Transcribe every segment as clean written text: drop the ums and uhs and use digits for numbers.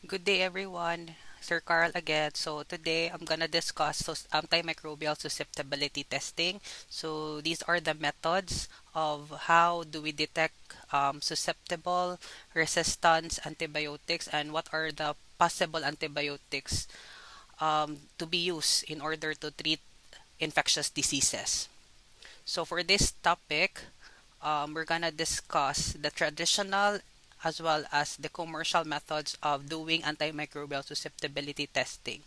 Good day, everyone. Sir Carl again. So today I'm gonna discuss antimicrobial susceptibility testing. So these are the methods of how do we detect susceptible, resistance antibiotics, and what are the possible antibiotics to be used in order to treat infectious diseases. So for this topic, we're gonna discuss the traditional as well as the commercial methods of doing antimicrobial susceptibility testing.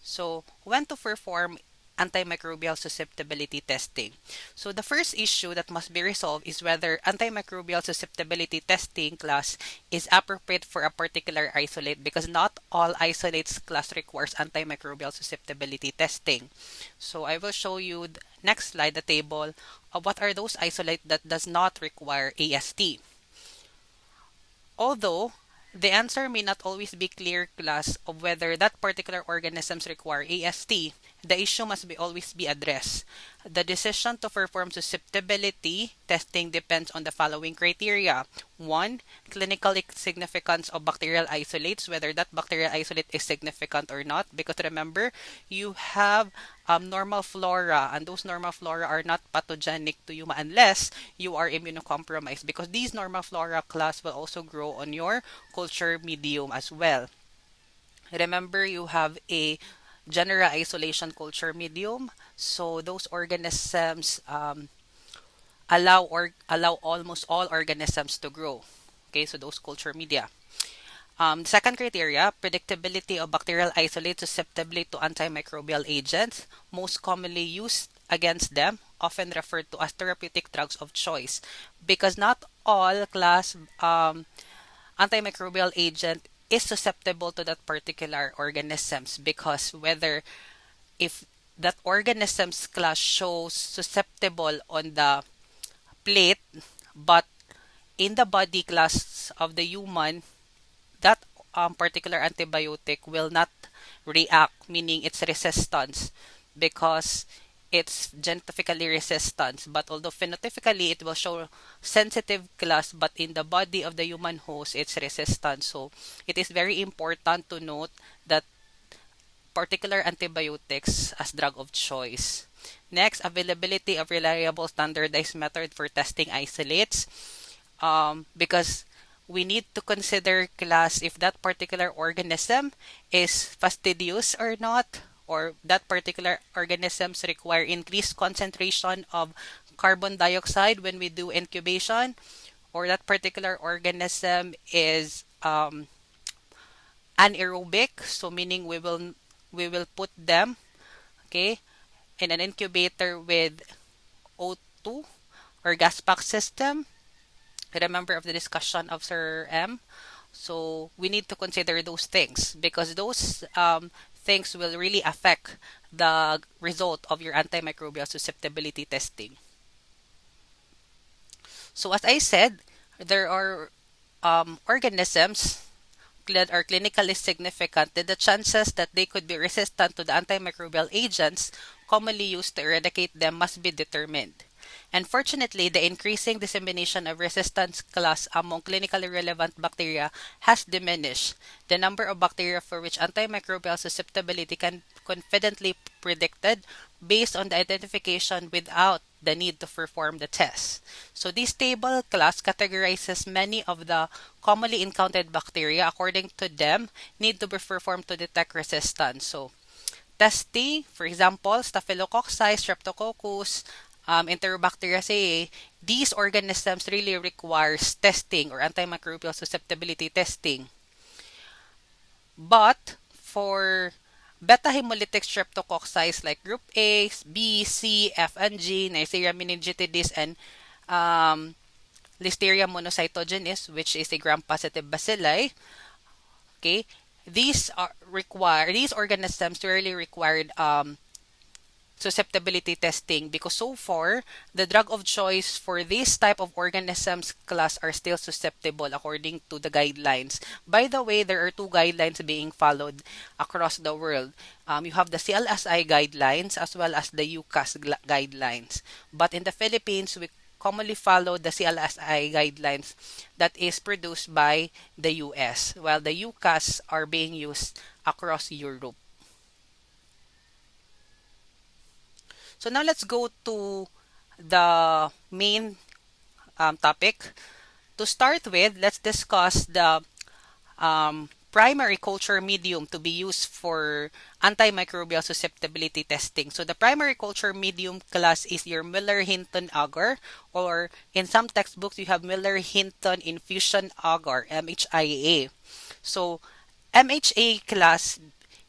So, when to perform antimicrobial susceptibility testing? So, the first issue that must be resolved is whether antimicrobial susceptibility testing class is appropriate for a particular isolate because not all isolates class requires antimicrobial susceptibility testing. So, I will show you next slide the table of what are those isolates that does not require AST. Although the answer may not always be clear class of whether that particular organisms require AST, the issue must always be addressed. The decision to perform susceptibility testing depends on the following criteria. 1. Clinical significance of bacterial isolates, whether that bacterial isolate is significant or not. Because remember, you have normal flora, and those normal flora are not pathogenic to you unless you are immunocompromised, because these normal flora class will also grow on your culture medium as well. Remember, you have a general isolation culture medium, so those organisms allow almost all organisms to grow. Okay, so those culture media. Second criteria, predictability of bacterial isolates susceptible to antimicrobial agents, most commonly used against them, often referred to as therapeutic drugs of choice, because not all class antimicrobial agent is susceptible to that particular organisms, because whether if that organism's class shows susceptible on the plate, but in the body class of the human, that particular antibiotic will not react, meaning its resistance, because it's genotypically resistant. But although phenotypically it will show sensitive class, but in the body of the human host, it's resistant. So it is very important to note that particular antibiotics as drug of choice. Next, availability of reliable standardized method for testing isolates. Because we need to consider class if that particular organism is fastidious or not, or that particular organisms require increased concentration of carbon dioxide when we do incubation, or that particular organism is anaerobic, so meaning we will put them, okay, in an incubator with O2 or gas pack system. Remember of the discussion of Sir M. So we need to consider those things, because those things will really affect the result of your antimicrobial susceptibility testing. So as I said, there are organisms that are clinically significant, then the chances that they could be resistant to the antimicrobial agents commonly used to eradicate them must be determined. Unfortunately, the increasing dissemination of resistance class among clinically relevant bacteria has diminished the number of bacteria for which antimicrobial susceptibility can confidently predicted based on the identification without the need to perform the test. So this table class categorizes many of the commonly encountered bacteria. According to them, need to be performed to detect resistance. So testing, for example, Staphylococcus, Streptococcus, Enterobacteriaceae, these organisms really requires testing or antimicrobial susceptibility testing. But for beta hemolytic streptococci like group A, B, C, F, and G, Neisseria meningitidis, and um, Listeria monocytogenes, which is a gram-positive bacilli, okay, these organisms really required susceptibility testing, because so far the drug of choice for this type of organisms class are still susceptible according to the guidelines. By the way, there are two guidelines being followed across the world. You have the CLSI guidelines as well as the UCAS guidelines. But in the Philippines, we commonly follow the CLSI guidelines that is produced by the US, while the UCAS are being used across Europe. So now let's go to the main topic. To start with, let's discuss the primary culture medium to be used for antimicrobial susceptibility testing. So the primary culture medium class is your Miller-Hinton agar, or in some textbooks you have Miller-Hinton infusion agar, MHIA. So MHA class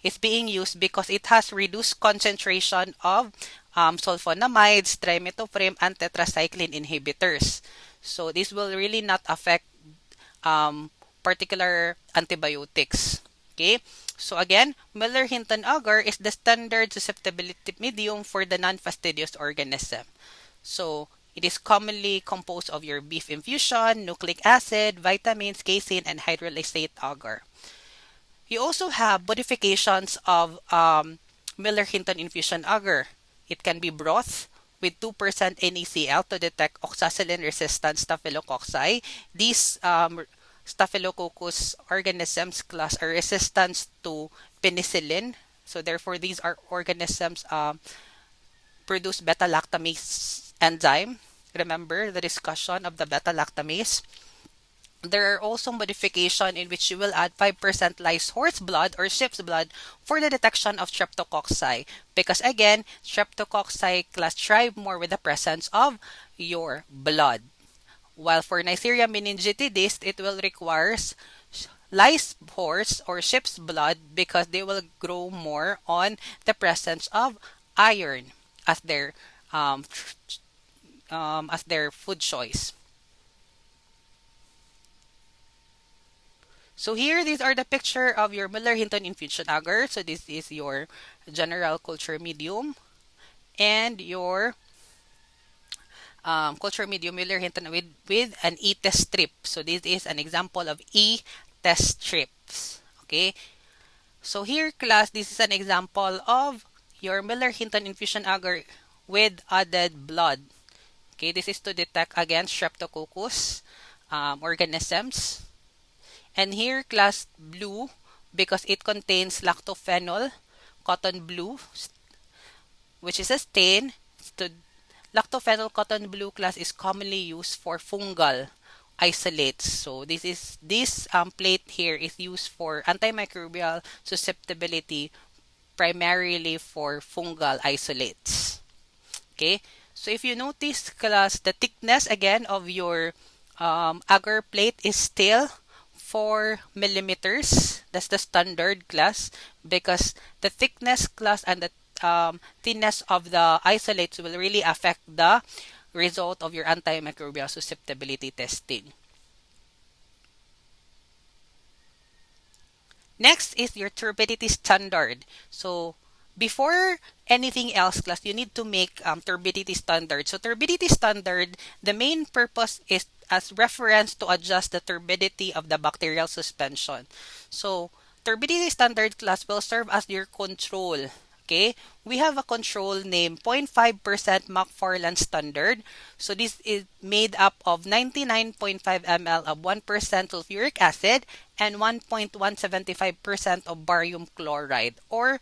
is being used because it has reduced concentration of sulfonamides, trimethoprim, and tetracycline inhibitors. So this will really not affect um, particular antibiotics. Okay, so again, Miller-Hinton agar is the standard susceptibility medium for the non-fastidious organism. So it is commonly composed of your beef infusion, nucleic acid, vitamins, casein, and hydrolysate agar. You also have modifications of Miller-Hinton infusion agar. It can be broth with 2% NaCl to detect oxacillin-resistant staphylococci. These Staphylococcus organisms class are resistant to penicillin. So therefore, these are organisms produce beta-lactamase enzyme. Remember the discussion of the beta-lactamase. There are also modifications in which you will add 5% lice horse blood or sheep's blood for the detection of streptococci. Because again, streptococci class thrive more with the presence of your blood. While for Neisseria meningitidis, it will require lice horse or sheep's blood because they will grow more on the presence of iron as their food choice. So here, these are the picture of your Miller-Hinton infusion agar. So this is your general culture medium and your culture medium Miller-Hinton with an E-test strip. So this is an example of E-test strips. Okay. So here, class, this is an example of your Miller-Hinton infusion agar with added blood. Okay, this is to detect against Streptococcus organisms. And here, class blue, because it contains lactophenol, cotton blue, which is a stain. So lactophenol cotton blue class is commonly used for fungal isolates. So this plate here is used for antimicrobial susceptibility, primarily for fungal isolates. Okay, so if you notice, class, the thickness again of your agar plate is still 4 millimeters. That's the standard class, because the thickness class and the thinness of the isolates will really affect the result of your antimicrobial susceptibility testing. Next is your turbidity standard. So before anything else, class, you need to make turbidity standard. So turbidity standard, the main purpose is as reference to adjust the turbidity of the bacterial suspension. So turbidity standard class will serve as your control. Okay, we have a control named 0.5% McFarland standard. So this is made up of 99.5 ml of 1% sulfuric acid and 1.175% of barium chloride. Or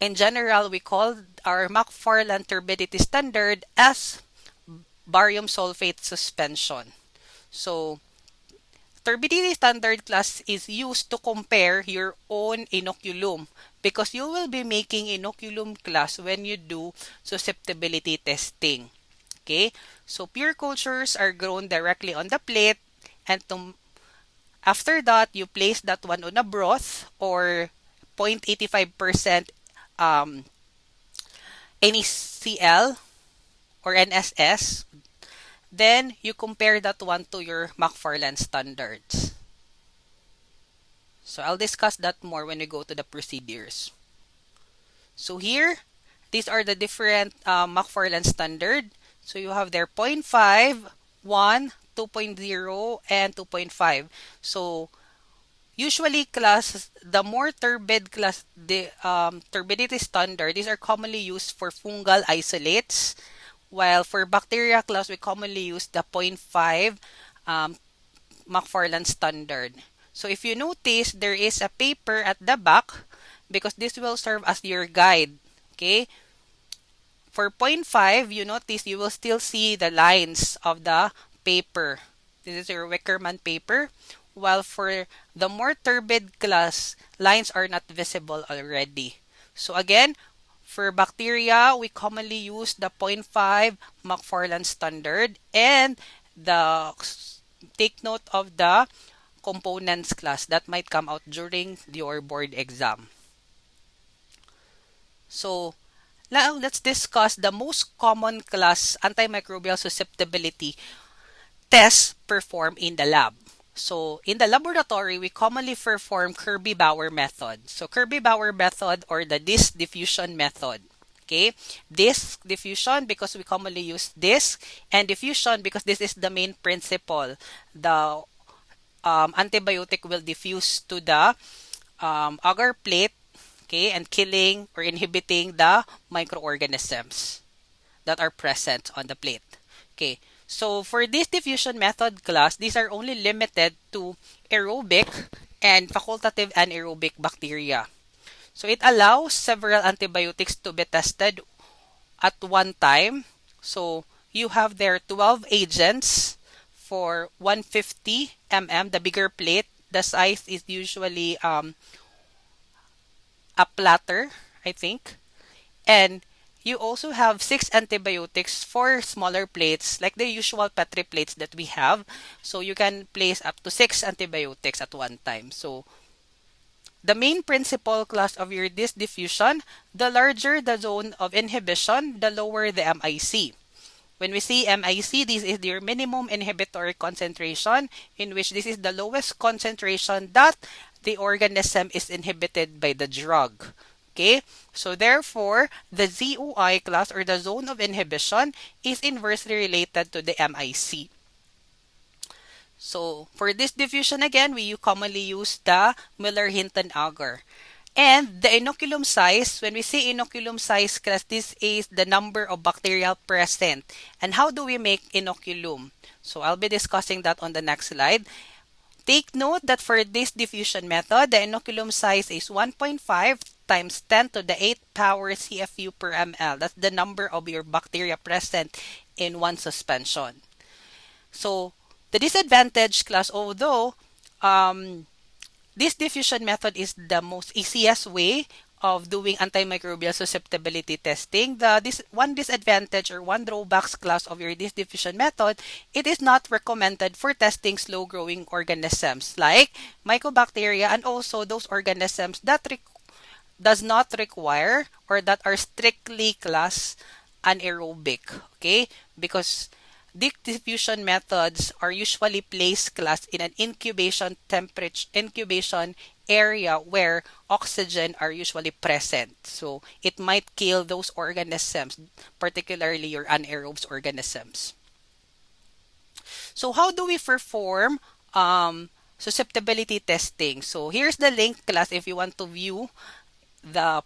in general, we call our McFarland turbidity standard as barium sulfate suspension. So turbidity standard class is used to compare your own inoculum, because you will be making inoculum class when you do susceptibility testing. Okay, so pure cultures are grown directly on the plate, and after that, you place that one on a broth or 0.85% NaCl or NSS. Then you compare that one to your McFarland standards. So I'll discuss that more when we go to the procedures. So here, these are the different McFarland standard. So you have their 0.5, 1, 2.0, and 2.5. So usually, class, the more turbid class, the turbidity standard, these are commonly used for fungal isolates, while for bacteria class, we commonly use the 0.5 McFarland standard. So if you notice, there is a paper at the back because this will serve as your guide. Okay? For 0.5, you notice you will still see the lines of the paper. This is your Wickerman paper. While for the more turbid class, lines are not visible already. So again, for bacteria, we commonly use the 0.5 McFarland standard, and take note of the components class that might come out during your board exam. So now let's discuss the most common class antimicrobial susceptibility tests performed in the lab. So in the laboratory, we commonly perform Kirby-Bauer method. So Kirby-Bauer method, or the disk diffusion method. Okay, disk diffusion because we commonly use disk, and diffusion because this is the main principle. The antibiotic will diffuse to the agar plate, okay, and killing or inhibiting the microorganisms that are present on the plate. Okay, so for this diffusion method class, these are only limited to aerobic and facultative anaerobic bacteria. So it allows several antibiotics to be tested at one time. So you have there 12 agents for 150 mm, the bigger plate. The size is usually a platter, I think. And you also have 6 antibiotics for smaller plates, like the usual Petri plates that we have. So you can place up to 6 antibiotics at one time. So the main principle class of your disk diffusion, the larger the zone of inhibition, the lower the MIC. When we say MIC, this is your minimum inhibitory concentration, in which this is the lowest concentration that the organism is inhibited by the drug. Okay, so therefore, the ZOI class, or the zone of inhibition, is inversely related to the MIC. So for this diffusion again, we commonly use the Miller-Hinton agar. And the inoculum size, when we say inoculum size class, this is the number of bacteria present. And how do we make inoculum? So I'll be discussing that on the next slide. Take note that for this diffusion method, the inoculum size is 1.5 times 10 to the 8th power CFU per ml. That's the number of your bacteria present in one suspension. So the disadvantage class, although this diffusion method is the most easiest way of doing antimicrobial susceptibility testing, one disadvantage or one drawbacks class of your disk diffusion method, it is not recommended for testing slow-growing organisms like mycobacteria, and also those organisms that does not require or that are strictly class anaerobic. Okay, because disk diffusion methods are usually placed class in an incubation area where oxygen are usually present. So it might kill those organisms, particularly your anaerobic organisms. So how do we perform susceptibility testing? So here's the link class if you want to view the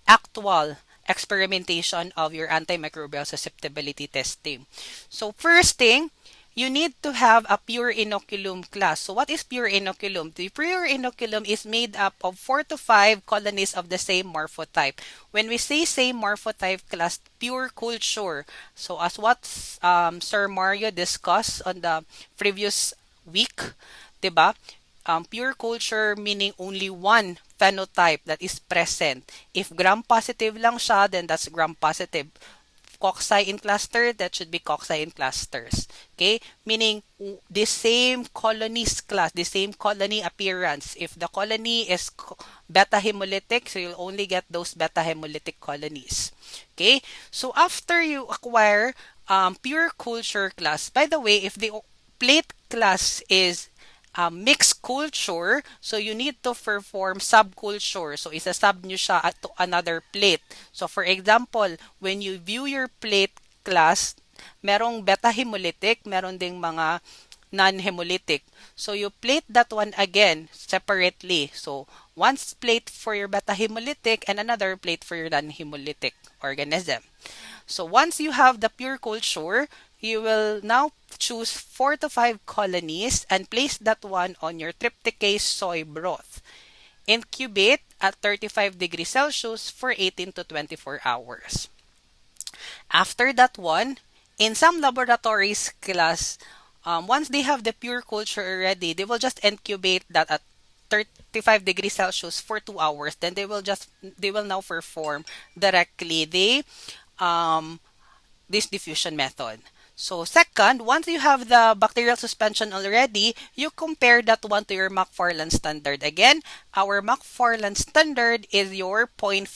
actual experimentation of your antimicrobial susceptibility testing. So first thing, you need to have a pure inoculum class. So what is pure inoculum? The pure inoculum is made up of 4 to 5 colonies of the same morphotype. When we say same morphotype class, pure culture. So as what Sir Mario discussed on the previous week, diba? Pure culture meaning only one phenotype that is present. If gram-positive lang siya, then that's gram-positive. Cocci in cluster, that should be cocci in clusters. Okay? Meaning, the same colonies class, the same colony appearance. If the colony is beta hemolytic, so you'll only get those beta hemolytic colonies. Okay? So, after you acquire pure culture class, by the way, if the plate class is mixed culture, so you need to perform subculture. So, isa-sub nyo siya to another plate. So, for example, when you view your plate class, merong beta hemolytic, meron ding mga non-hemolytic. So you plate that one again separately. So one plate for your beta hemolytic and another plate for your non-hemolytic organism. So once you have the pure culture, you will now choose 4 to 5 colonies and place that one on your trypticase soy broth. Incubate at 35 degrees Celsius for 18 to 24 hours. After that one, in some laboratories class, once they have the pure culture already, they will just incubate that at 35 degrees Celsius for 2 hours. Then they will now perform directly um, this diffusion method. So second, once you have the bacterial suspension already, you compare that one to your McFarland standard. Again, our McFarland standard is your 0.5%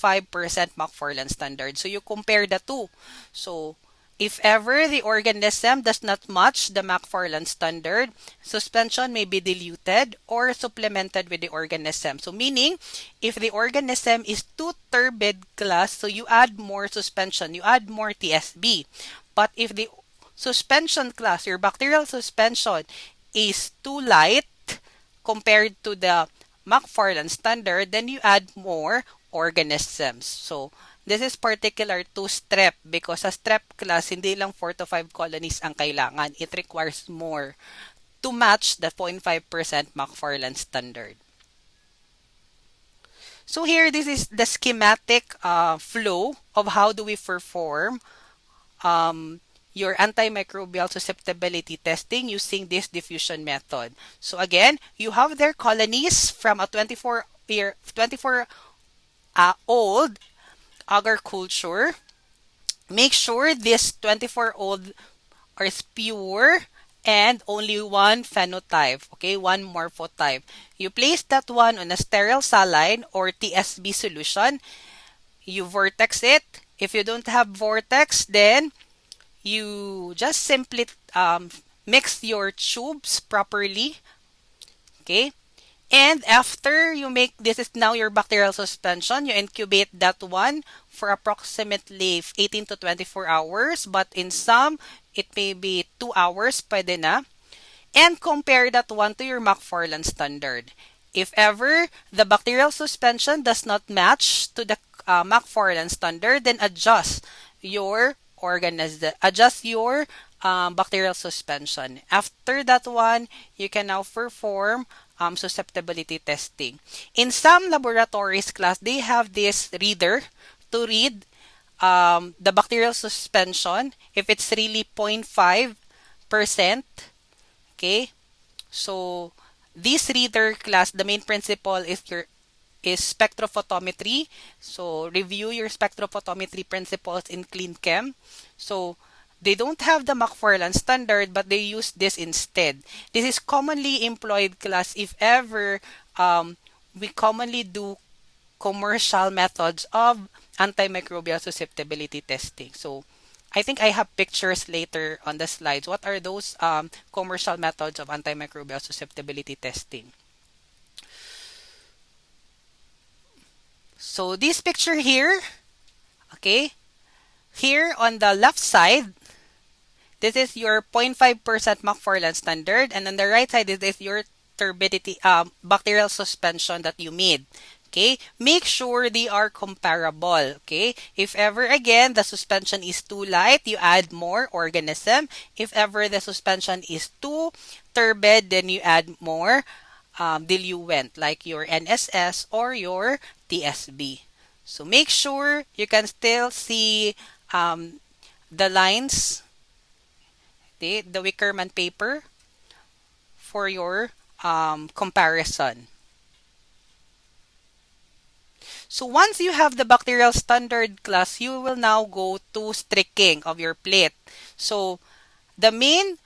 McFarland standard. So you compare the two. So if ever the organism does not match the McFarland standard, suspension may be diluted or supplemented with the organism. So meaning, if the organism is too turbid class, so you add more suspension, you add more TSB. But if the suspension class, your bacterial suspension, is too light compared to the McFarland standard, then you add more organisms. So, this is particular to strep because sa strep class, hindi lang 4 to 5 colonies ang kailangan. It requires more to match the 0.5% McFarland standard. So here, this is the schematic flow of how do we perform your antimicrobial susceptibility testing using this diffusion method. So again, you have their colonies from a 24-old agar culture. Make sure this 24-old is pure and only one phenotype, okay, one morphotype. You place that one on a sterile saline or TSB solution. You vortex it. If you don't have vortex, then you just simply mix your tubes properly, okay? And after you make, this is now your bacterial suspension, you incubate that one for approximately 18 to 24 hours, but in some, it may be 2 hours, pwede na. And compare that one to your McFarland standard. If ever the bacterial suspension does not match to the McFarland standard, then adjust your bacterial suspension. After that one, you can now perform susceptibility testing. In some laboratories class, they have this reader to read the bacterial suspension if it's really 0.5%. Okay, so this reader class, the main principle is spectrophotometry. So review your spectrophotometry principles in Clean Chem. So they don't have the McFarland standard, but they use this instead. This is commonly employed class if ever we commonly do commercial methods of antimicrobial susceptibility testing. So I think I have pictures later on the slides. What are those commercial methods of antimicrobial susceptibility testing? So this picture here, okay, here on the left side, this is your 0.5% McFarland standard, and on the right side, this is your turbidity bacterial suspension that you made. Okay, make sure they are comparable. Okay, if ever again the suspension is too light, you add more organism. If ever the suspension is too turbid, then you add more diluent like your NSS or your TSB. So make sure you can still see the lines, the Wickerman paper for your comparison. So once you have the bacterial standard class, you will now go to streaking of your plate. So the main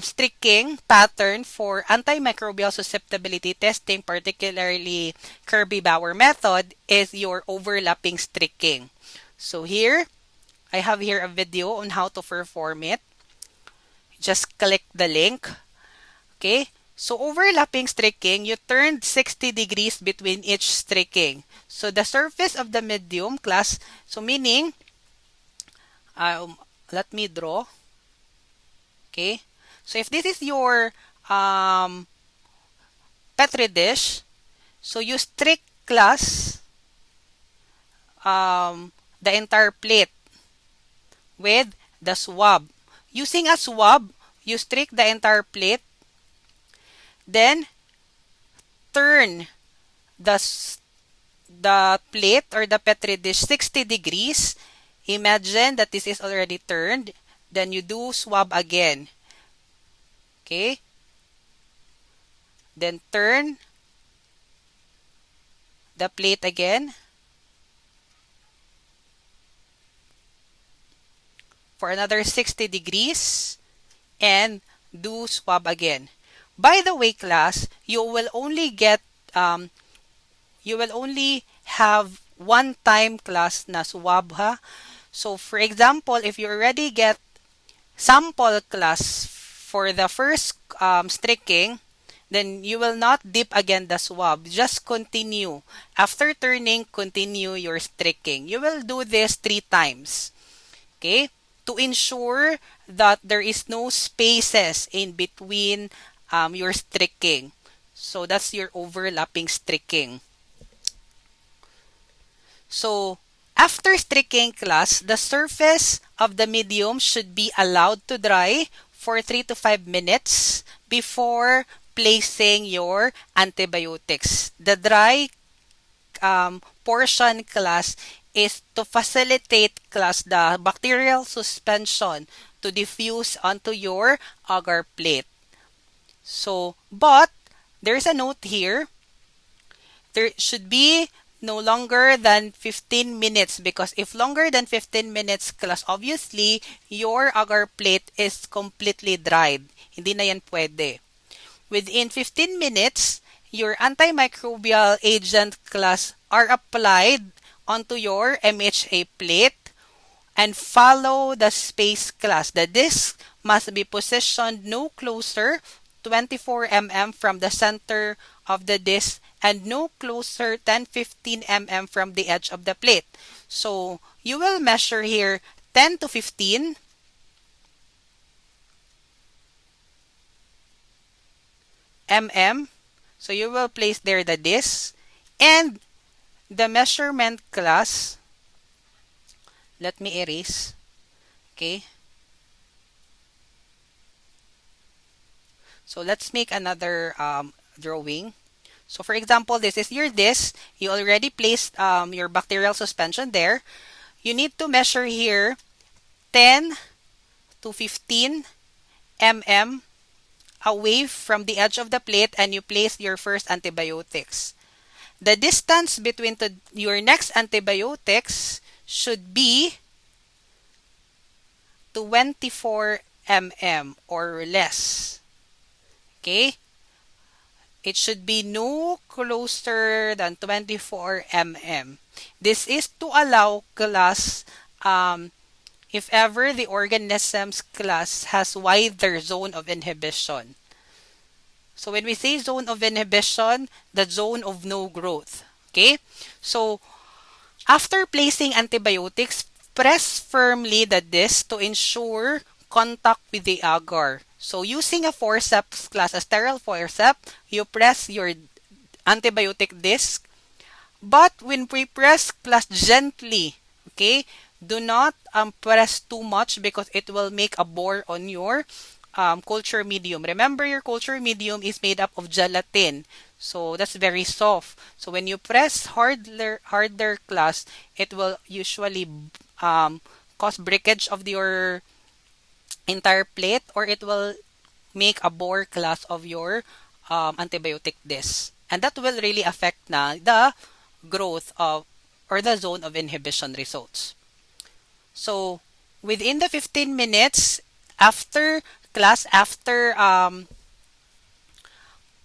streaking pattern for antimicrobial susceptibility testing, particularly Kirby-Bauer method, is your overlapping streaking. So here, I have here a video on how to perform it. Just click the link. Okay. So overlapping streaking, you turned 60 degrees between each streaking. So the surface of the medium class, so meaning, let me draw. Okay. So if this is your Petri dish, so you streak class the entire plate with the swab. Using a swab, you streak the entire plate, then turn the plate or the Petri dish 60 degrees. Imagine that this is already turned. Then you do swab again. Okay? Then turn the plate again for another 60 degrees and do swab again. By the way, class, you will only have one time class na swab ha. So for example, if you already get sample class for the first streaking, then you will not dip again the swab. Just continue. After turning, continue your streaking. You will do this 3 times. Okay? To ensure that there is no spaces in between your streaking. So that's your overlapping streaking. So after streaking class, the surface of the medium should be allowed to dry for 3 to 5 minutes before placing your antibiotics. The dry portion class is to facilitate class the bacterial suspension to diffuse onto your agar plate. So, but there's a note here. There should be no longer than 15 minutes because if longer than 15 minutes class, obviously, your agar plate is completely dried. Hindi na yan pwede. Within 15 minutes, your antimicrobial agent class are applied onto your MHA plate and follow the space class. The disc must be positioned no closer 24 mm from the center of the disc and no closer 10-15 mm from the edge of the plate. So you will measure here 10 to 15 mm. So you will place there the disc and the measurement class. Let me erase. Okay. So let's make another drawing. So for example, this is your disc. You already placed your bacterial suspension there. You need to measure here 10 to 15 mm away from the edge of the plate and you place your first antibiotics. The distance between your next antibiotics should be 24 mm or less. Okay? It should be no closer than 24 mm. This is to allow class, if ever the organism's class has wider zone of inhibition. So when we say zone of inhibition, the zone of no growth. Okay? So after placing antibiotics, press firmly the disc to ensure contact with the agar. So using a forceps class, a sterile forceps, you press your antibiotic disc. But when we press class gently, okay, do not press too much because it will make a bore on your culture medium. Remember, your culture medium is made up of gelatin. So that's very soft. So when you press harder class, it will usually cause breakage of your entire plate or it will make a bore class of your antibiotic disc. And that will really affect the growth of or the zone of inhibition results. So within the 15 minutes after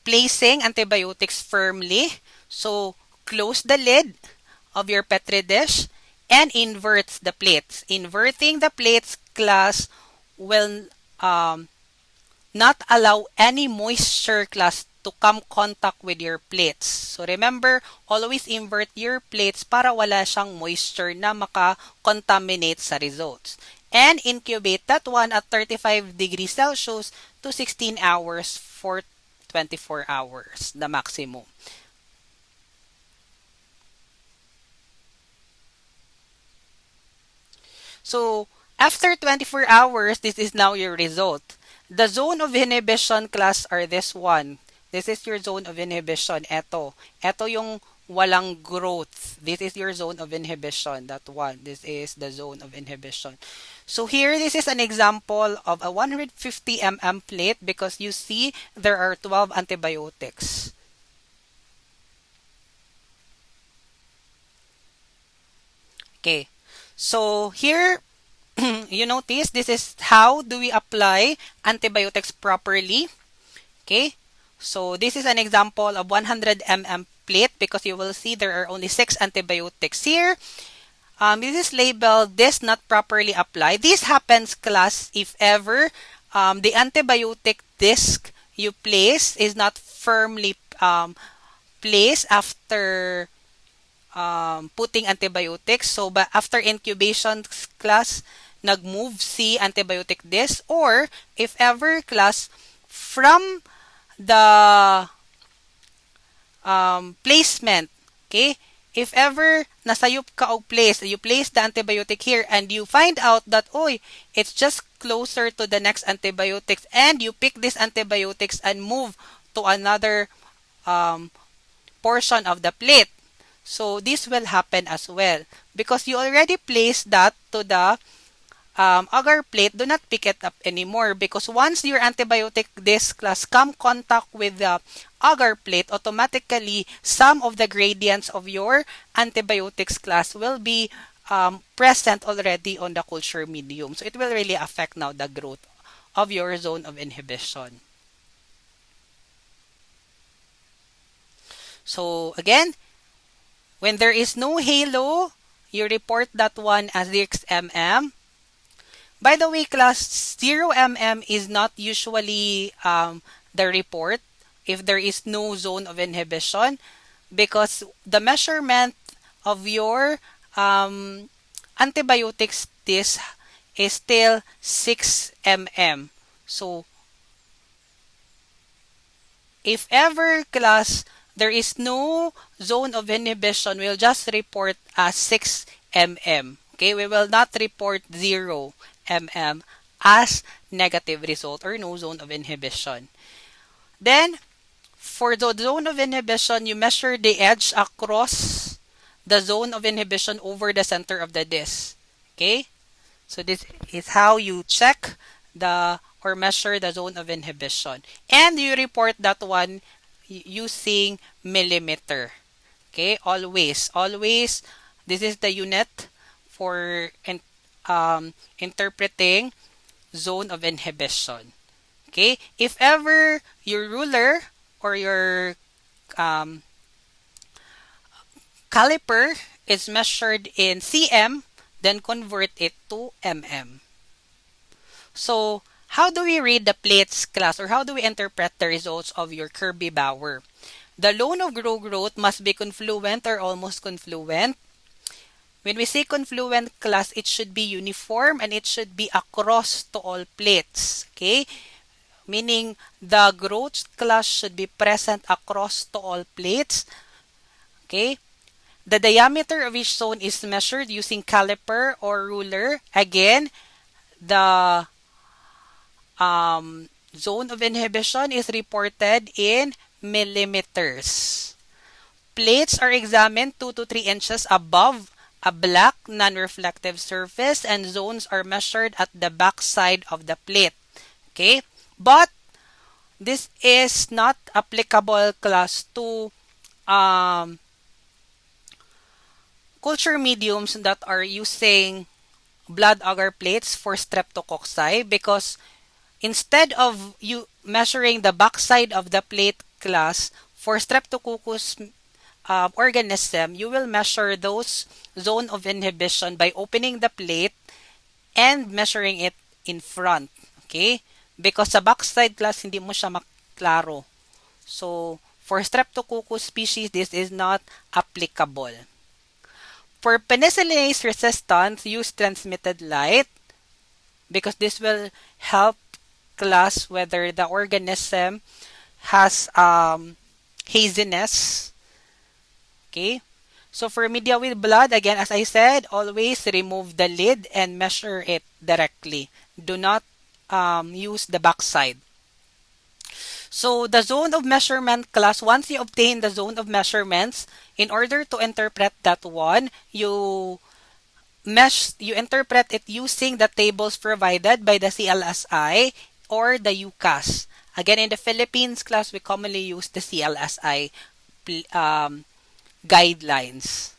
placing antibiotics firmly, so close the lid of your Petri dish and invert the plates. Inverting the plates class will not allow any moisture class to come contact with your plates. So remember, always invert your plates para wala siyang moisture na maka-contaminate sa results. and incubate that one at 35 degrees Celsius to 16 hours for 24 hours, the maximum. So, after 24 hours, this is now your result. The zone of inhibition class are this one. This is your zone of inhibition. Ito. Ito yung walang growth. This is your zone of inhibition. That one. This is the zone of inhibition. So here, this is an example of a 150 mm plate because you see there are 12 antibiotics. Okay. So here, you notice this is how do we apply antibiotics properly. Okay. So this is an example of 100 mm plate because you will see there are only 6 antibiotics here. This is labeled this not properly applied. This happens, class, if ever the antibiotic disc you place is not firmly placed after putting antibiotics. So, after incubation, class, nag-move si antibiotic disc, or if ever, class, from the placement, okay, if ever nasayop ka og place, you place the antibiotic here and you find out that, oy, it's just closer to the next antibiotics, and you pick these antibiotics and move to another portion of the plate. So, this will happen as well. Because you already placed that to the agar plate, do not pick it up anymore. Because once your antibiotic disc class come contact with the agar plate, automatically, some of the gradients of your antibiotics class will be present already on the culture medium. So, it will really affect now the growth of your zone of inhibition. So, again, when there is no halo, you report that one as 6 mm. By the way, class, 0 mm is not usually the report if there is no zone of inhibition, because the measurement of your antibiotics disc is still 6 mm. So, if ever, class, there is no zone of inhibition, we'll just report as 6 mm. Okay, we will not report 0 mm as negative result or no zone of inhibition. Then, for the zone of inhibition, you measure the edge across the zone of inhibition over the center of the disc. Okay, so this is how you check the or measure the zone of inhibition. And you report that one using millimeter. Okay, always, this is the unit for interpreting zone of inhibition. Okay, if ever your ruler or your caliper is measured in cm, then convert it to mm. So, how do we read the plates, class, or how do we interpret the results of your Kirby-Bauer? The loan of growth must be confluent or almost confluent. When we say confluent, class, it should be uniform and it should be across to all plates. Okay? Meaning, the growth, class, should be present across to all plates. Okay? The diameter of each zone is measured using caliper or ruler. Again, the zone of inhibition is reported in millimeters. Plates are examined 2 to 3 inches above a black non-reflective surface, and zones are measured at the back side of the plate. Okay? But this is not applicable, class, to culture mediums that are using blood agar plates for streptococci, because instead of you measuring the backside of the plate, class, for streptococcus organism, you will measure those zone of inhibition by opening the plate and measuring it in front. Okay? Because sa backside, class, hindi mo siya maklaro. So, for streptococcus species, this is not applicable. For penicillinase resistance, use transmitted light. because this will help class whether the organism has haziness. Okay. So for media with blood, again, as I said, always remove the lid and measure it directly. Do not use the backside. So the zone of measurement class, once you obtain the zone of measurements, in order to interpret that one, you interpret it using the tables provided by the CLSI or the UCAS. Again, in the Philippines class, we commonly use the CLSI guidelines.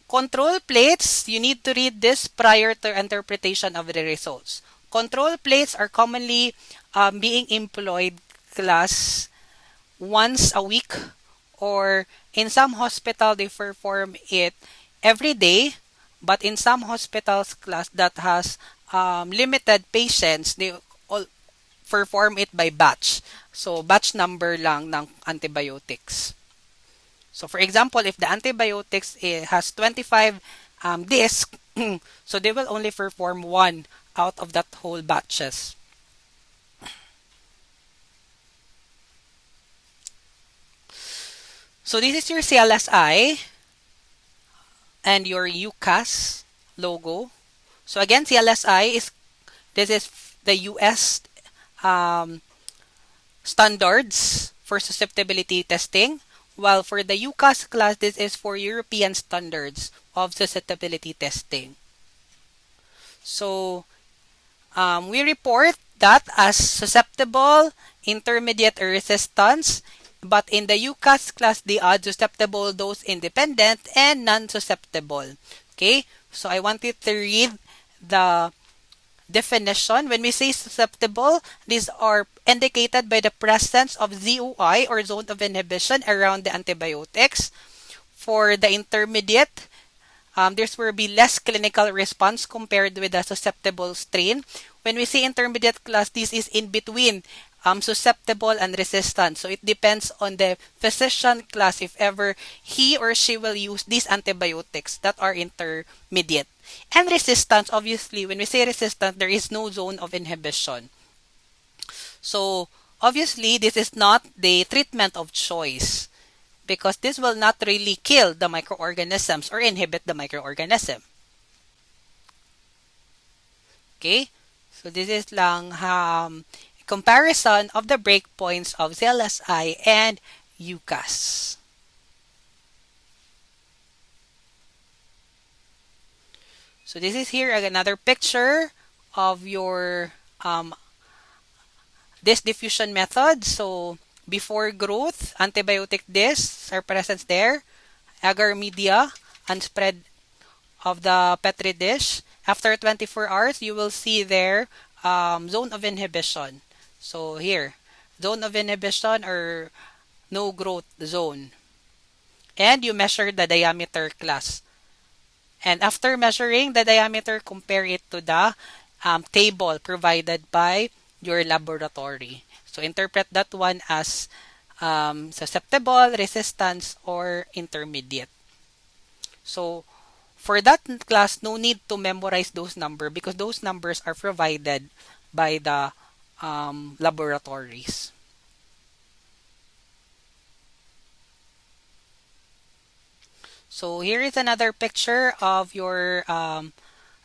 Control plates, you need to read this prior to interpretation of the results. Control plates are commonly being employed class once a week, or in some hospital they perform it every day, but in some hospitals class that has limited patients, they all perform it by batch. So batch number lang ng antibiotics. So for example, if the antibiotics has 25 discs, so they will only perform one out of that whole batches. So this is your CLSI and your UCAS logo. So again, CLSI this is the US standards for susceptibility testing, while for the UCAS class, this is for European standards of susceptibility testing. So we report that as susceptible, intermediate, or resistance. But in the UCAS class, they add susceptible, dose independent, and non-susceptible. Okay? So I want you to read the definition. When we say susceptible, these are indicated by the presence of ZOI or zone of inhibition around the antibiotics. For the intermediate, there will be less clinical response compared with the susceptible strain. When we say intermediate class, this is in between susceptible and resistant. So it depends on the physician class if ever he or she will use these antibiotics that are intermediate. And resistance, obviously, when we say resistant, there is no zone of inhibition. So obviously, this is not the treatment of choice because this will not really kill the microorganisms or inhibit the microorganism. Okay? So this is lang comparison of the breakpoints of CLSI and UCAS. So this is here another picture of your disc diffusion method. So before growth, antibiotic discs are present there. Agar media and spread of the Petri dish. After 24 hours, you will see there zone of inhibition. So here, zone of inhibition or no growth zone. And you measure the diameter class. And after measuring the diameter, compare it to the table provided by your laboratory. So interpret that one as susceptible, resistance, or intermediate. So for that class, no need to memorize those numbers because those numbers are provided by the laboratories. So here is another picture of your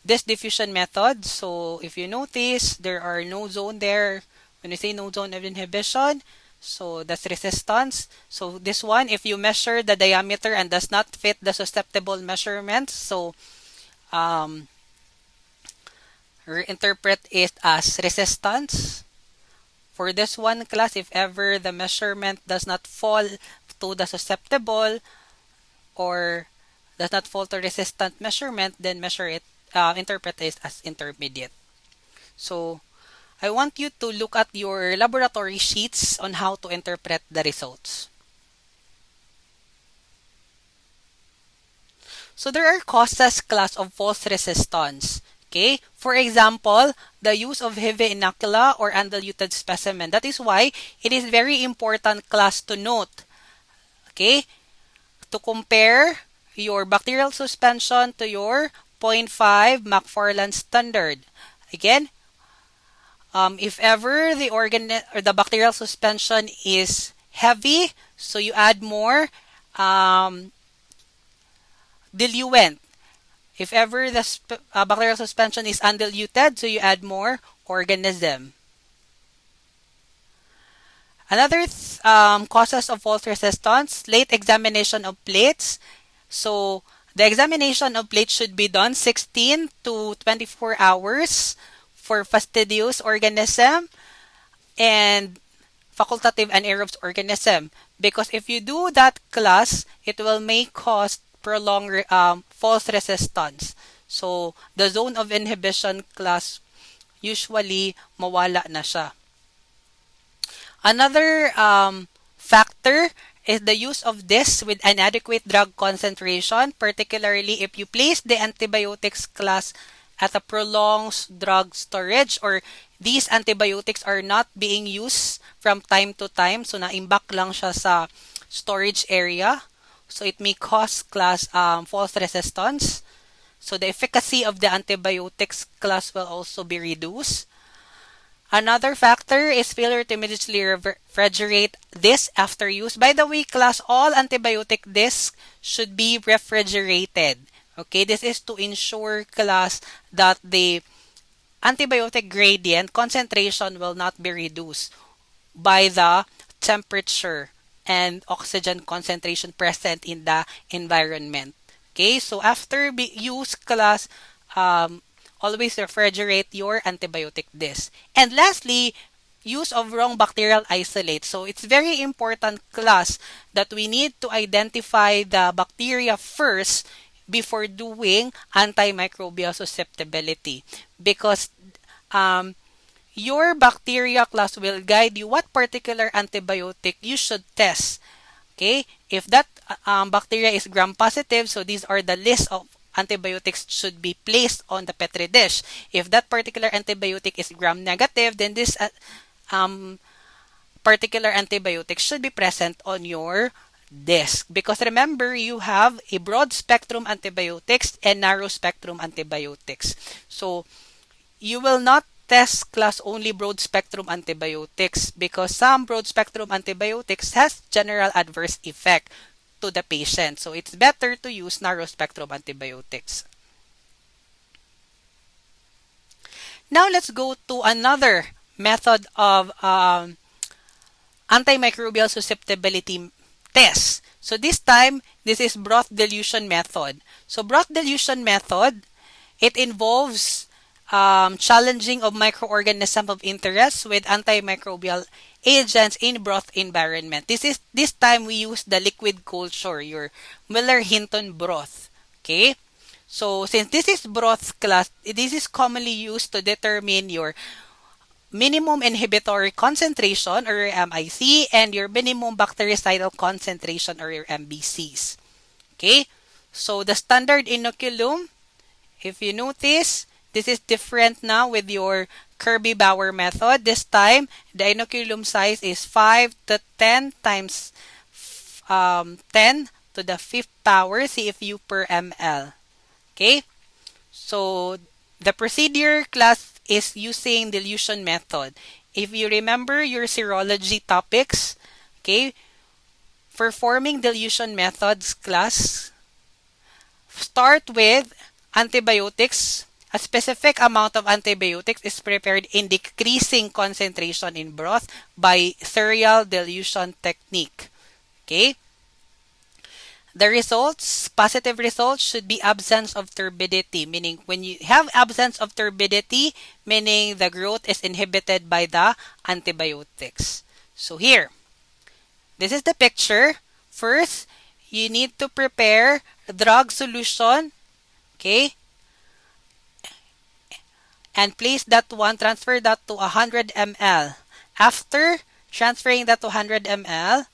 disc diffusion method. So if you notice, there are no zone there. When we say no zone of inhibition, so that's resistance. So this one, if you measure the diameter and does not fit the susceptible measurements, so interpret it as resistance. For this one class, if ever the measurement does not fall to the susceptible or does not fall to resistant measurement, then interpret it as intermediate. So I want you to look at your laboratory sheets on how to interpret the results. So there are causes class of false resistance. Okay, for example, the use of heavy inocula or undiluted specimen. That is why it is very important class to note, okay, to compare your bacterial suspension to your 0.5 McFarland standard. Again, If ever the organ or the bacterial suspension is heavy, so you add more diluent. If ever the bacterial suspension is undiluted, so you add more organism. Another causes of false resistance, late examination of plates. So the examination of plates should be done 16 to 24 hours for fastidious organism and facultative anaerobe organism. Because if you do that class, it will may cause prolonged false resistance. So the zone of inhibition class usually mawala na siya. Another factor is the use of this with inadequate drug concentration, particularly if you place the antibiotics class at a prolonged drug storage or these antibiotics are not being used from time to time. So na-imbak lang siya sa storage area. So it may cause class false resistance. So the efficacy of the antibiotics class will also be reduced. Another factor is failure to immediately refrigerate this after use. By the way, class, all antibiotic discs should be refrigerated. Okay, this is to ensure class that the antibiotic gradient concentration will not be reduced by the temperature and oxygen concentration present in the environment. Okay, so after use class, always refrigerate your antibiotic disc. And lastly, use of wrong bacterial isolate. So it's very important class that we need to identify the bacteria first before doing antimicrobial susceptibility because your bacteria class will guide you what particular antibiotic you should test. Okay, if that bacteria is gram-positive, so these are the list of antibiotics should be placed on the Petri dish. If that particular antibiotic is gram-negative, then this particular antibiotic should be present on your disk. Because remember, you have a broad-spectrum antibiotics and narrow-spectrum antibiotics. So, you will not test class only broad-spectrum antibiotics because some broad-spectrum antibiotics has general adverse effect to the patient. So it's better to use narrow-spectrum antibiotics. Now let's go to another method of antimicrobial susceptibility test. So this time, this is broth dilution method. So broth dilution method, it involves challenging of microorganisms of interest with antimicrobial agents in broth environment. This time we use the liquid culture, your Miller-Hinton broth. Okay? So since this is broth class, this is commonly used to determine your minimum inhibitory concentration or your MIC and your minimum bactericidal concentration or your MBCs. Okay? So the standard inoculum, if you notice, this is different now with your Kirby-Bauer method. This time, the inoculum size is 5 to 10 times 10 to the 5th power CFU per ml. Okay? So, the procedure class is using dilution method. If you remember your serology topics, okay, performing dilution methods class, start with antibiotics. A specific amount of antibiotics is prepared in decreasing concentration in broth by serial dilution technique. Okay? The results, positive results, should be absence of turbidity, meaning when you have absence of turbidity, meaning the growth is inhibited by the antibiotics. So here, this is the picture. First, you need to prepare drug solution, okay? And place that one, transfer that to 100 ml. After transferring that to 100 ml,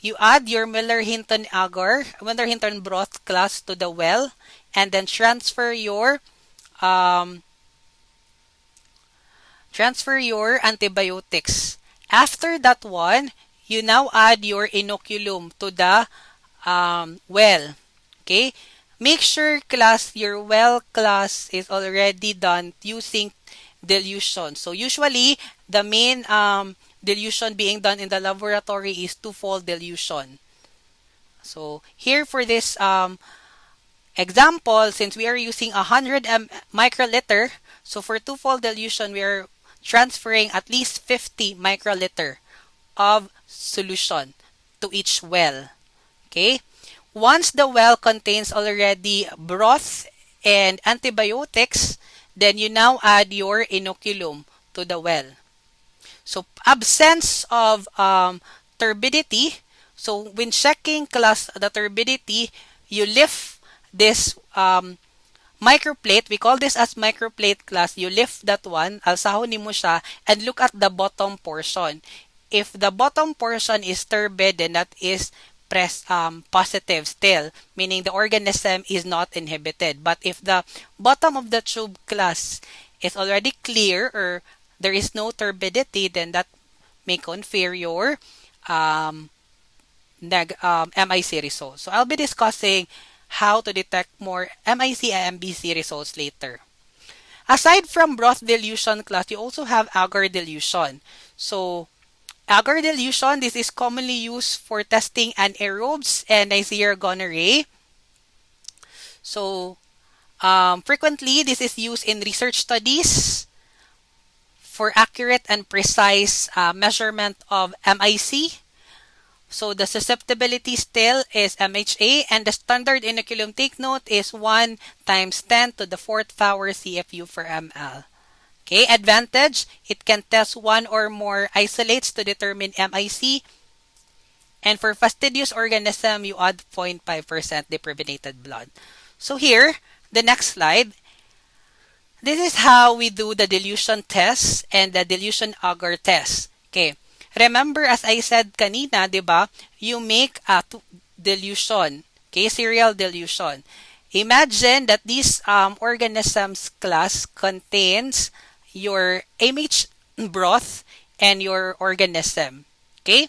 you add your Miller-Hinton Agar, Miller-Hinton broth class to the well, and then transfer your antibiotics. After that one, you now add your inoculum to the well. Okay? Make sure class, your well class is already done using dilution. So usually, the main dilution being done in the laboratory is two-fold dilution. So here for this example, since we are using 100 microliter, so for two-fold dilution, we are transferring at least 50 microliter of solution to each well. Okay? Once the well contains already broth and antibiotics, then you now add your inoculum to the well. So absence of turbidity. So when checking class the turbidity, you lift this microplate. We call this as microplate class. You lift that one, alsahonin mo siya, and look at the bottom portion. If the bottom portion is turbid, then that is positive still, meaning the organism is not inhibited. But if the bottom of the tube class is already clear or there is no turbidity, then that may confer your MIC results. So I'll be discussing how to detect more MIC and MBC results later. Aside from broth dilution class, you also have agar dilution. So agar dilution, this is commonly used for testing anaerobes and Neisseria gonorrhoeae. So frequently, this is used in research studies for accurate and precise measurement of MIC. So the susceptibility still is MHA, and the standard inoculum, take note, is 1 × 10 to the 4th power CFU per ml. Okay, advantage, it can test one or more isolates to determine MIC. And for fastidious organism, you add 0.5% deprovenated blood. So here, the next slide. This is how we do the dilution test and the dilution agar test. Okay. Remember, as I said kanina, diba, you make a dilution. Okay, serial dilution. Imagine that this organisms class contains your MH broth and your organism. Okay?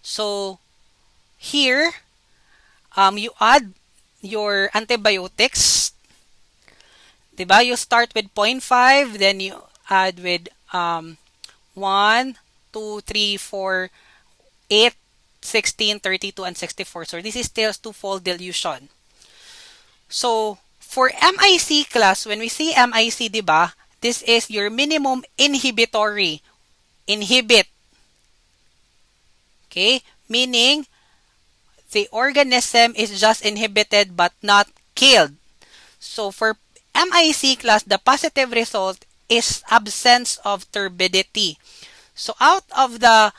So, here, you add your antibiotics. Diba? You start with 0.5, then you add with 1, 2, 3, 4, 8, 16, 32, and 64. So this is still two-fold dilution. So for MIC class, when we say MIC, diba, this is your minimum inhibitory. Inhibit. Okay? Meaning, the organism is just inhibited but not killed. So for MIC class, the positive result is absence of turbidity. So out of the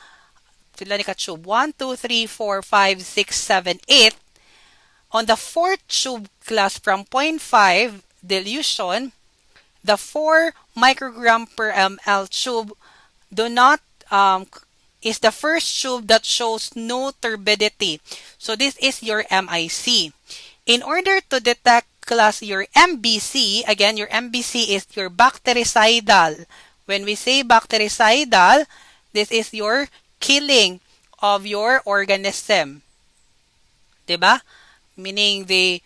tube 1, 2, 3, 4, 5, 6, 7, 8, on the 4th tube class from 0.5 dilution, the 4 microgram per ml tube do not is the first tube that shows no turbidity. So this is your MIC. In order to detect class your MBC, again, your MBC is your bactericidal. When we say bactericidal, this is your killing of your organism. Diba? Meaning the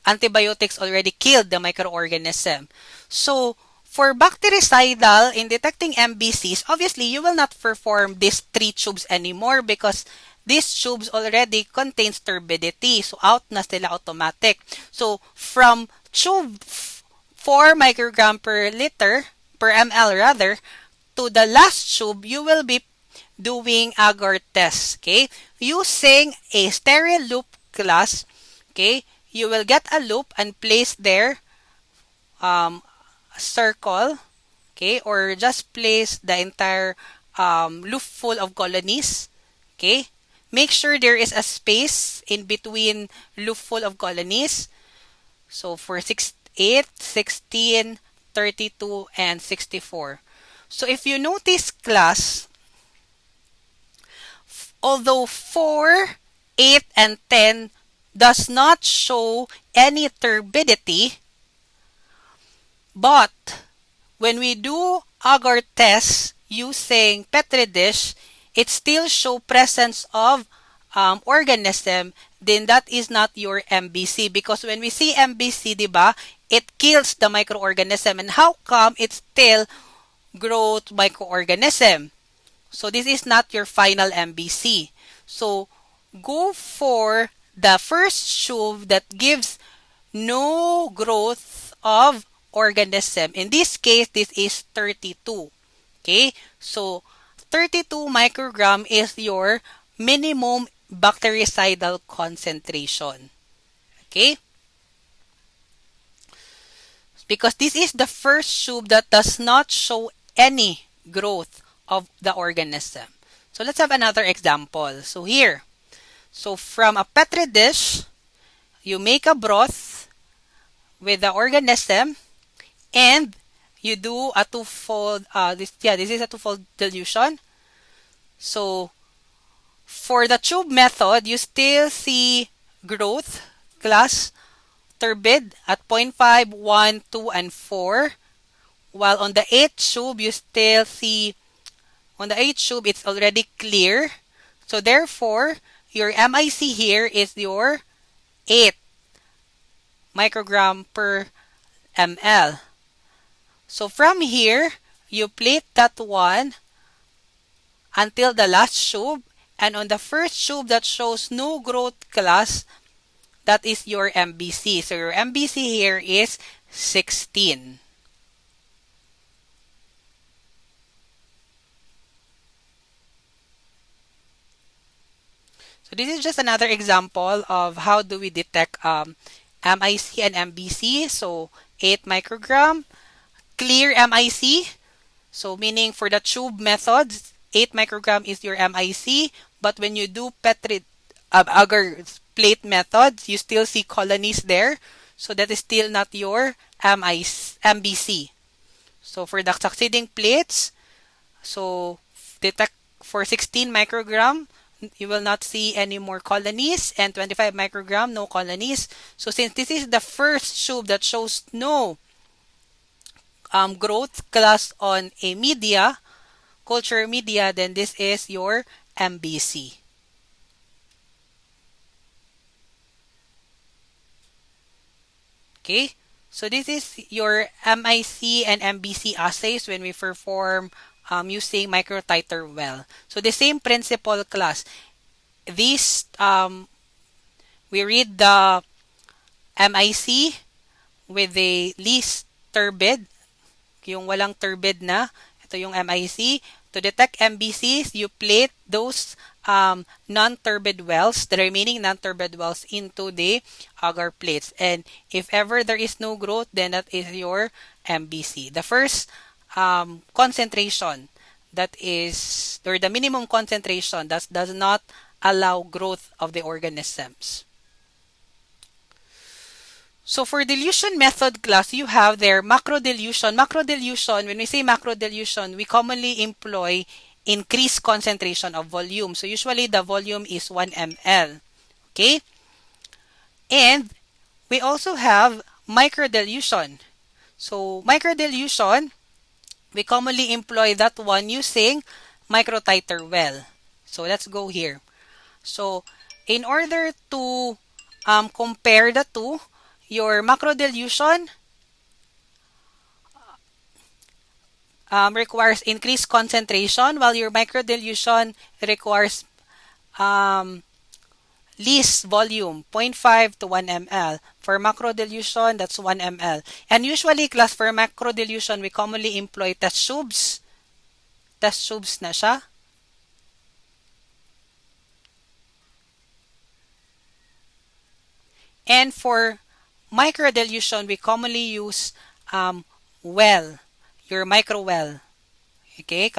antibiotics already killed the microorganism. So, for bactericidal, in detecting MBCs, obviously, you will not perform these 3 tubes anymore because these tubes already contains turbidity. So, out na sila automatic. So, from tube 4 microgram per liter, per ml rather, to the last tube, you will be doing agar test. Okay? Using a sterile loop class, okay, you will get a loop and place there a circle, okay, or just place the entire loop full of colonies. Okay? Make sure there is a space in between loop full of colonies. So for 8, 16, 32, and 64. So if you notice class, although 4, 8, and 10 does not show any turbidity, but when we do agar tests using Petri dish, it still show presence of organism, then that is not your MBC. Because when we see MBC, diba, it kills the microorganism. And how come it's still growth microorganism? So this is not your final MBC. So go for the first tube that gives no growth of organism. In this case, this is 32. Okay, so 32 microgram is your minimum bactericidal concentration. Okay, because this is the first tube that does not show any growth of the organism. So let's have another example. So here, so from a petri dish, you make a broth with the organism and you do a twofold, this is a twofold dilution. So for the tube method, you still see growth class turbid at 0.5, 1, 2, and 4. While on the 8th tube, you still see, on the 8th tube, it's already clear. So therefore, your MIC here is your 8 microgram per ml. So from here, you plate that one until the last tube. And on the first tube that shows no growth class, that is your MBC. So your MBC here is 16. So this is just another example of how do we detect MIC and MBC. So 8 microgram, clear MIC. So meaning for the tube methods, 8 microgram is your MIC. But when you do Agar plate methods, you still see colonies there. So that is still not your MBC. So for the succeeding plates, so detect for 16 microgram, you will not see any more colonies, and 25 microgram, no colonies. So since this is the first tube that shows no growth class on a media, culture media, then this is your MBC. Okay, so this is your MIC and MBC assays when we perform using microtiter well. So the same principle class. These, we read the MIC with the least turbid, yung walang turbid na, ito yung MIC. To detect MBCs, you plate those non-turbid wells, the remaining non-turbid wells into the agar plates. And if ever there is no growth, then that is your MBC. The first concentration that is, or the minimum concentration that does not allow growth of the organisms. So for dilution method class, you have there macro dilution. Macro dilution, when we say macro dilution, we commonly employ increased concentration of volume. So usually the volume is 1 ml. Okay? And we also have micro dilution. So micro dilution, we commonly employ that one using microtiter well. So let's go here. So in order to compare the two, your macro dilution requires increased concentration, while your micro dilution requires least volume, 0.5 to 1 ml. For macro dilution, that's 1 ml. And usually, class, for macro dilution, we commonly employ test tubes. Test tubes na siya. And for micro dilution, we commonly use well, your micro well. Okay?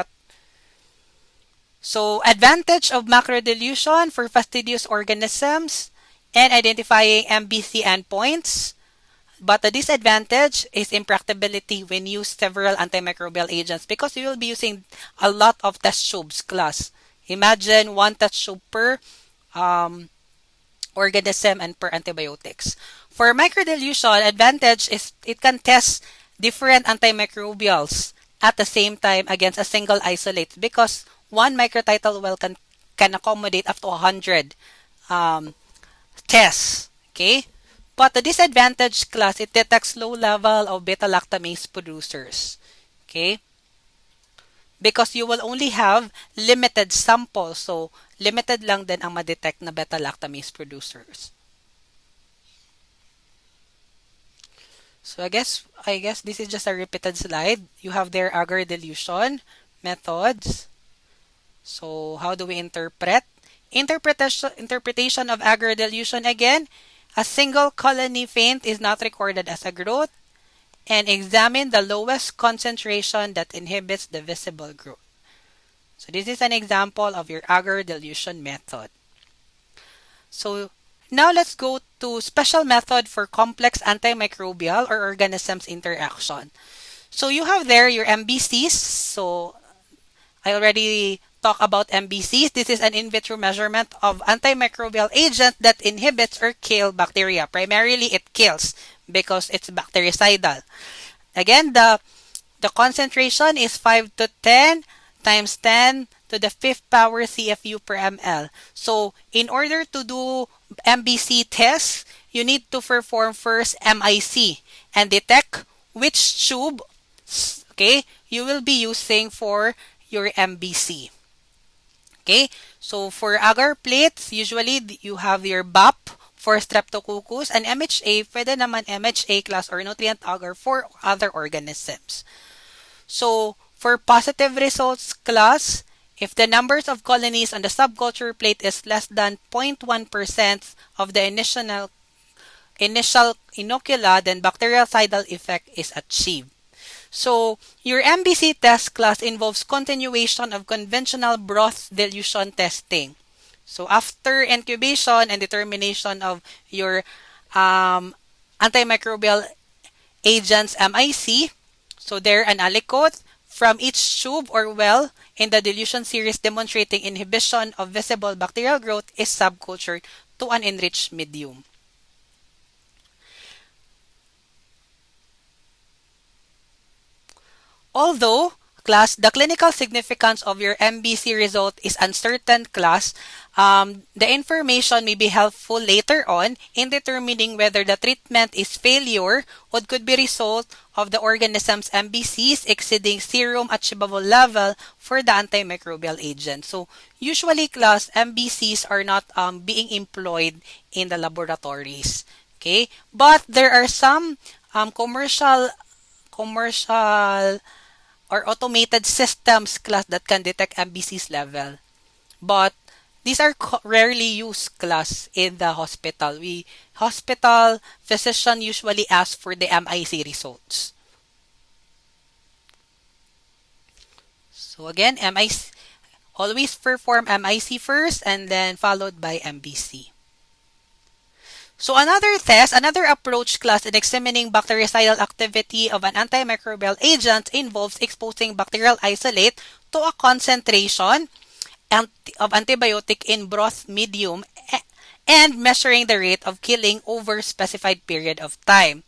So, advantage of macro dilution for fastidious organisms and identifying MBC endpoints. But the disadvantage is impracticability when you use several antimicrobial agents, because you will be using a lot of test tubes, class. Imagine one test tube per organism and per antibiotics. For microdilution, advantage is it can test different antimicrobials at the same time against a single isolate, because one microtiter well can can accommodate up to 100 tests. Okay? But the disadvantaged class, it detects low level of beta-lactamase producers. Okay? Because you will only have limited samples. So, limited lang din ang ma-detect na beta-lactamase producers. So, I guess this is just a repeated slide. You have their Agar dilution methods. So, how do we interpret? Interpretation of Agar dilution again. A single colony faint is not recorded as a growth. And examine the lowest concentration that inhibits the visible growth. So this is an example of your Agar dilution method. So now let's go to special method for complex antimicrobial or organisms interaction. So you have there your MBCs. So I already talked about MBCs. This is an in vitro measurement of antimicrobial agent that inhibits or kill bacteria. Primarily, it kills because it's bactericidal. Again, the concentration is 5 to 10 times 10 to the 5th power CFU per ml. So, in order to do MBC tests, you need to perform first MIC and detect which tube, okay, you will be using for your MBC. Okay, so for agar plates, usually you have your BAP for Streptococcus and MHA, pwede naman MHA class or nutrient agar for other organisms. So for positive results class, if the numbers of colonies on the subculture plate is less than 0.1% of the initial inocula, then bactericidal effect is achieved. So, your MBC test class involves continuation of conventional broth dilution testing. So, after incubation and determination of your antimicrobial agents MIC, so there an aliquot from each tube or well in the dilution series demonstrating inhibition of visible bacterial growth is subcultured to an enriched medium. Although, class, the clinical significance of your MBC result is uncertain, class, the information may be helpful later on in determining whether the treatment is failure or could be result of the organism's MBCs exceeding serum achievable level for the antimicrobial agent. So, usually, class, MBCs are not being employed in the laboratories. Okay? But there are some commercial or automated systems class that can detect MBC's level. But these are rarely used class in the hospital. Hospital physician usually ask for the MIC results. So again, MIC, always perform MIC first and then followed by MBC. So another approach class in examining bactericidal activity of an antimicrobial agent involves exposing bacterial isolate to a concentration of antibiotic in broth medium and measuring the rate of killing over specified period of time.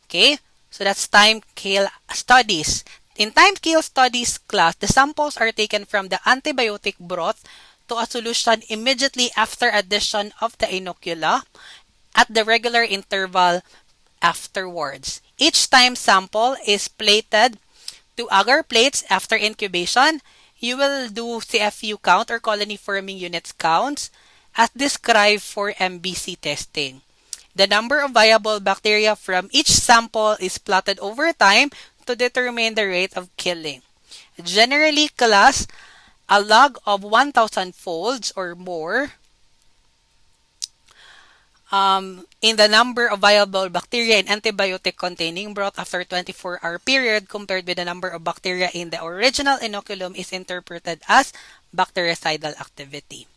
Okay, so that's time kill studies. In time kill studies class, the samples are taken from the antibiotic broth to a solution immediately after addition of the inocula at the regular interval afterwards. Each time sample is plated to agar plates after incubation. You will do CFU count or colony forming units counts as described for MBC testing. The number of viable bacteria from each sample is plotted over time to determine the rate of killing. Generally, class, a log of 1,000 folds or more in the number of viable bacteria in antibiotic-containing broth after 24-hour period compared with the number of bacteria in the original inoculum is interpreted as bactericidal activity.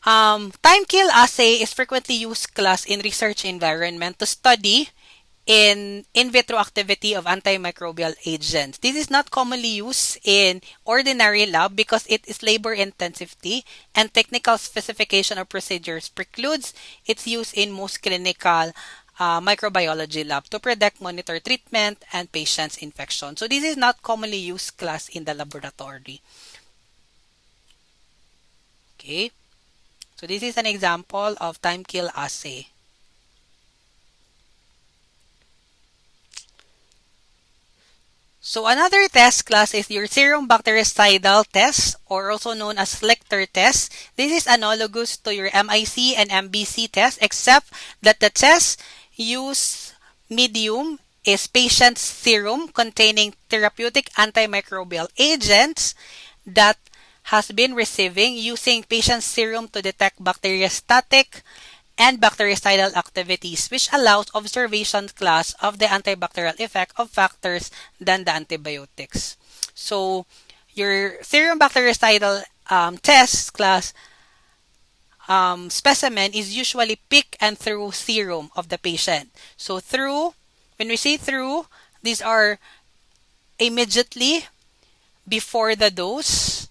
Time kill assay is frequently used class in research environment to study in vitro activity of antimicrobial agents. This is not commonly used in ordinary lab because it is labor intensity and technical specification of procedures precludes its use in most clinical microbiology lab to predict, monitor treatment, and patient's infection. So this is not commonly used class in the laboratory. Okay, so this is an example of time kill assay. So another test class is your serum bactericidal test, or also known as Schlechter test. This is analogous to your MIC and MBC test, except that the test use medium is patient's serum containing therapeutic antimicrobial agents that has been receiving using patient's serum to detect bacteriostatic and bactericidal activities, which allows observation class of the antibacterial effect of factors than the antibiotics. So, your serum bactericidal test class specimen is usually pick and through serum of the patient. So, through, when we say through, these are immediately before the dose.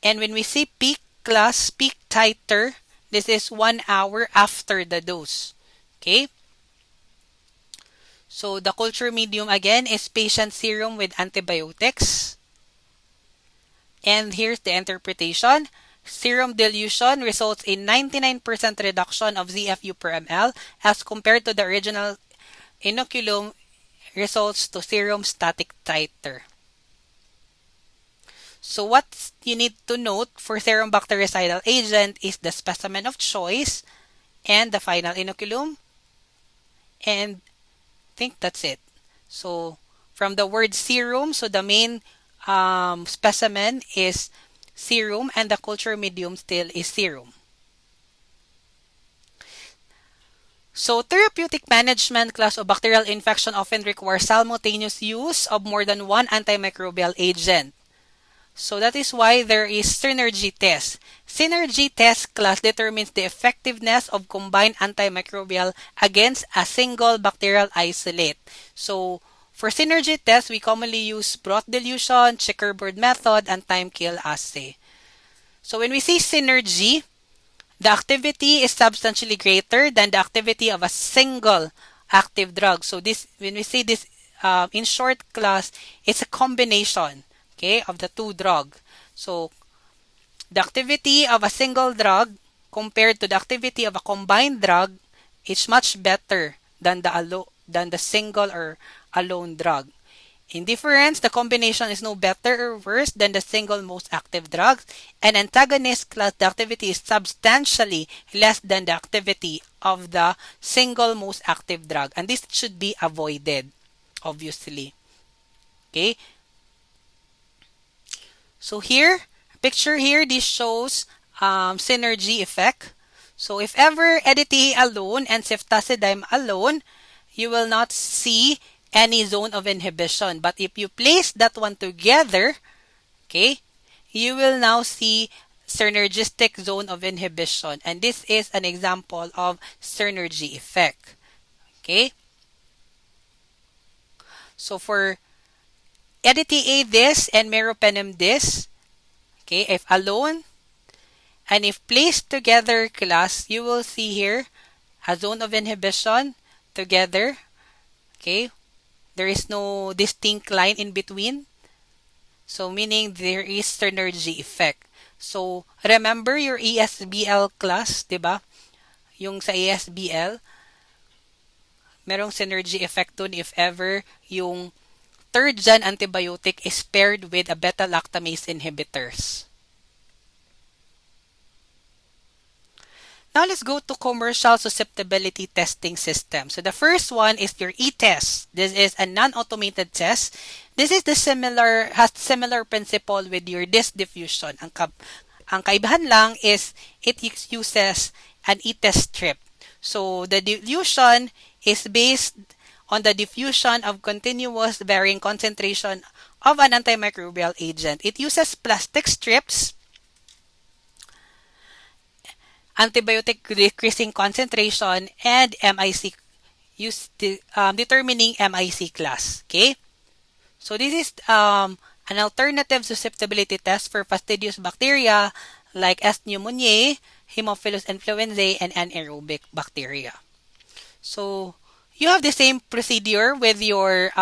And when we say peak class, peak titer, this is 1 hour after the dose. Okay? So, the culture medium again is patient serum with antibiotics. And here's the interpretation. Serum dilution results in 99% reduction of ZFU per ml as compared to the original inoculum results to serum static titer. So what you need to note for serum bactericidal agent is the specimen of choice and the final inoculum. And I think that's it. So from the word serum, so the main specimen is serum and the culture medium still is serum. So therapeutic management class of bacterial infection often requires simultaneous use of more than one antimicrobial agent. So that is why there is synergy test. Synergy test class determines the effectiveness of combined antimicrobial against a single bacterial isolate. So for synergy test, we commonly use broth dilution, checkerboard method, and time kill assay. So when we say synergy, the activity is substantially greater than the activity of a single active drug. So this, when we say this in short class, it's a combination, okay, of the two drugs. So the activity of a single drug compared to the activity of a combined drug is much better than the single or alone drug. In difference, the combination is no better or worse than the single most active drugs. An antagonist class, the activity is substantially less than the activity of the single most active drug. And this should be avoided, obviously. Okay. So here, picture here, this shows synergy effect. So if ever EDTA alone and ceftazidime alone, you will not see any zone of inhibition. But if you place that one together, okay, you will now see synergistic zone of inhibition. And this is an example of synergy effect. Okay. So for EDTA this and meropenem this, okay, if alone and if placed together class, you will see here a zone of inhibition together. Okay, there is no distinct line in between. So meaning there is synergy effect. So remember your ESBL class, diba? Yung sa ESBL, merong synergy effect dun if ever yung third gen antibiotic is paired with a beta-lactamase inhibitors. Now let's go to commercial susceptibility testing system. So the first one is your e-test. This is a non-automated test. This is has similar principle with your disk diffusion. Ang kaibahan lang is it uses an e-test strip. So the dilution is based on the diffusion of continuous varying concentration of an antimicrobial agent. It uses plastic strips, antibiotic decreasing concentration, and MIC, determining MIC class. Okay? So this is an alternative susceptibility test for fastidious bacteria like S. pneumoniae, Haemophilus influenzae, and anaerobic bacteria. So you have the same procedure with your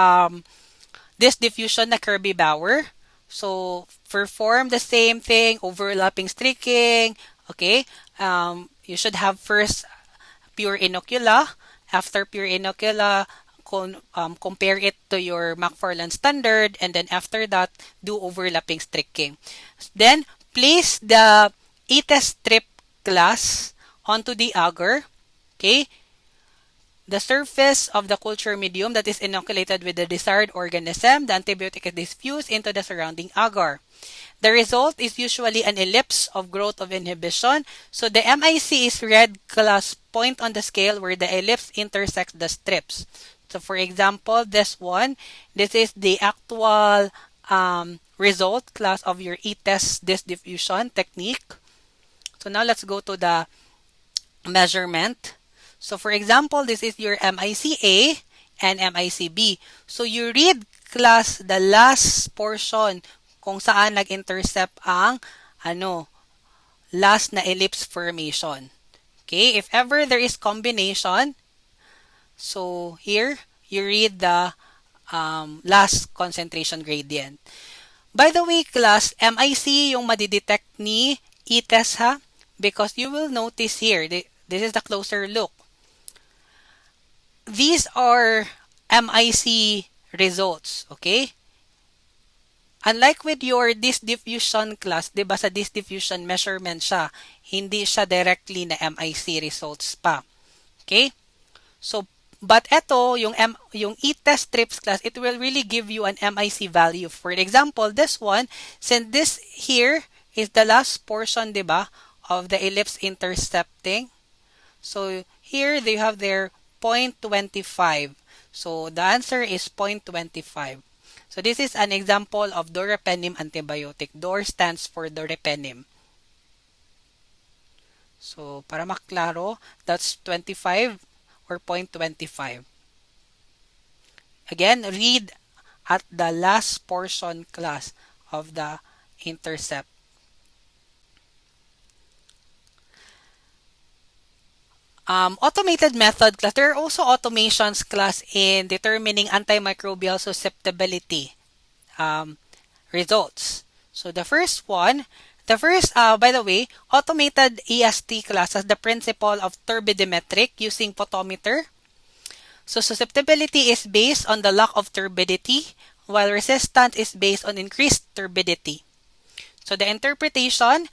disk diffusion na Kirby-Bauer. So, perform the same thing, overlapping streaking. Okay, you should have first pure inocula. After pure inocula, compare it to your McFarland standard, and then after that, do overlapping streaking. Then, place the e-test strip class onto the agar. Okay, the surface of the culture medium that is inoculated with the desired organism, the antibiotic is diffused into the surrounding agar. The result is usually an ellipse of growth of inhibition. So the MIC is red class point on the scale where the ellipse intersects the strips. So for example, this is the actual result class of your e-test disc diffusion technique. So now let's go to the measurement. So for example, this is your MICA and MICB. So you read class the last portion kung saan nag-intercept ang last na ellipse formation. Okay, if ever there is combination, so here you read the last concentration gradient. By the way, class, MIC yung madidetect ni e-test ha, because you will notice here, this is the closer look. These are MIC results, okay? Unlike with your disc diffusion class, di ba sa disc diffusion measurement siya, hindi siya directly na MIC results pa. Okay? So, but ito, yung e-test strips class, it will really give you an MIC value. For example, this one, since this here is the last portion, di ba, of the ellipse intercepting. So, here they have their 0.25. So, the answer is 0.25. So, this is an example of doripenem antibiotic. DOR stands for doripenem. So, para maklaro, that's 25 or 0.25. Again, read at the last portion class of the intercept. Automated method class. There are also automations class in determining antimicrobial susceptibility results. So the first, by the way, automated EST class has the principle of turbidimetric using photometer. So susceptibility is based on the lack of turbidity, while resistance is based on increased turbidity. So the interpretation,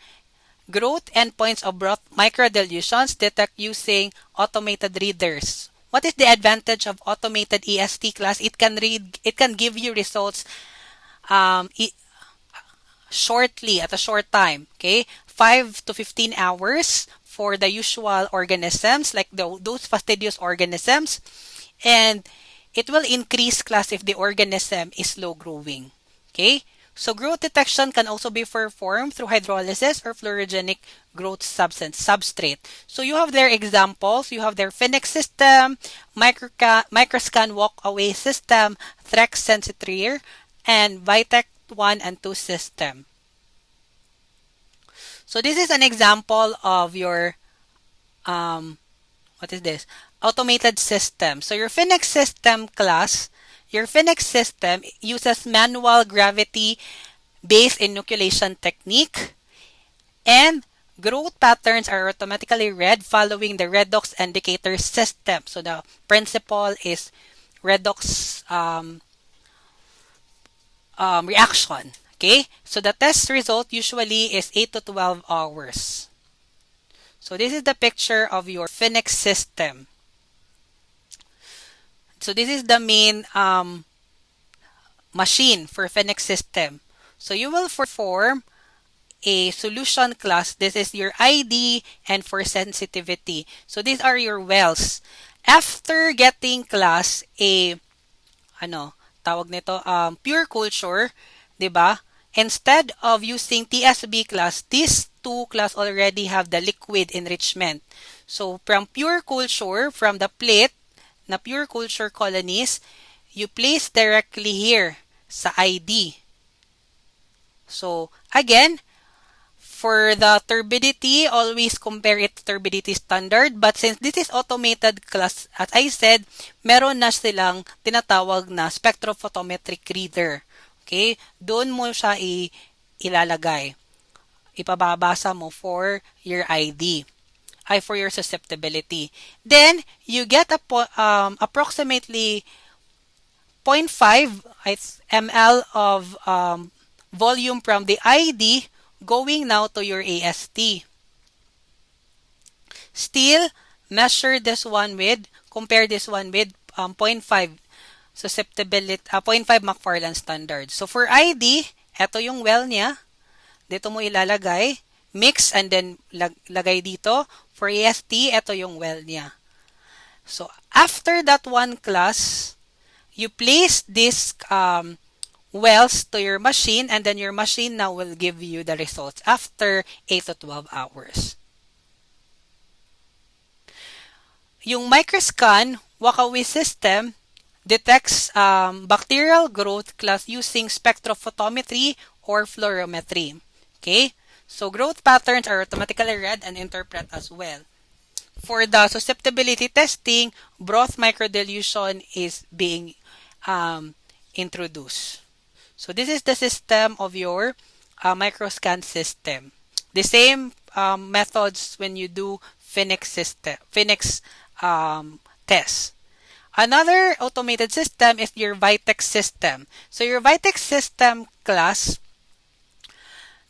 growth endpoints of broth microdilutions detect using automated readers. What is the advantage of automated EST class? It can give you results shortly at a short time. Okay, 5 to 15 hours for the usual organisms like those fastidious organisms, and it will increase class if the organism is slow growing. Okay. So growth detection can also be performed through hydrolysis or fluorogenic growth substrate. So you have their examples. You have their Phoenix system, Microscan walk-away system, Threx Sensitrier, and Vitec 1 and 2 system. So this is an example of your, automated system. So your Phoenix system class, your Phoenix system uses manual gravity-based inoculation technique, and growth patterns are automatically read following the redox indicator system. So the principle is redox reaction. Okay, so the test result usually is 8 to 12 hours. So this is the picture of your Phoenix system. So this is the main machine for Phoenix system. So you will perform a solution class. This is your ID and for sensitivity. So these are your wells. After getting class a pure culture, 'di ba? Instead of using TSB class, these two class already have the liquid enrichment. So from pure culture, from the plate na pure culture colonies, you place directly here sa ID. So again, for the turbidity, always compare it to turbidity standard. But since this is automated class, as I said, meron na silang tinatawag na spectrophotometric reader. Okay? Doon mo siya ilalagay. Ipababasa mo for your ID. For your susceptibility. Then, you get approximately 0.5 ml of volume from the ID going now to your AST. Still, compare this one with 0.5 susceptibility, 0.5 McFarland standard. So, for ID, ito yung well niya. Dito mo ilalagay. Mix and then lagay dito. For AST, ito yung well niya. So, after that one class, you place this wells to your machine and then your machine now will give you the results after 8 to 12 hours. Yung microscan walk-away system detects bacterial growth class using spectrophotometry or fluorometry. Okay? So, growth patterns are automatically read and interpreted as well. For the susceptibility testing, broth microdilution is being introduced. So, this is the system of your microscan system. The same methods when you do Phoenix test. Another automated system is your Vitec system. So, your Vitec system class,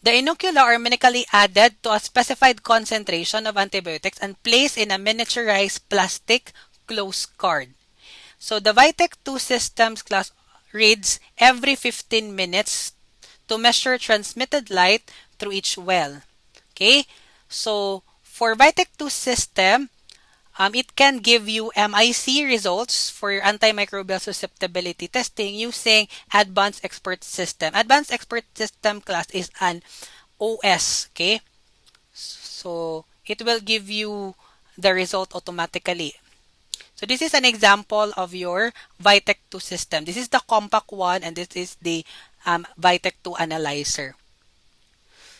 the inocula are mechanically added to a specified concentration of antibiotics and placed in a miniaturized plastic closed card. So, the Vitec 2 systems class reads every 15 minutes to measure transmitted light through each well. Okay? So, for Vitec 2 system, it can give you MIC results for your antimicrobial susceptibility testing using Advanced Expert System. Advanced Expert System class is an OS, okay? So, it will give you the result automatically. So, this is an example of your Vitec 2 system. This is the compact one and this is the Vitec 2 analyzer.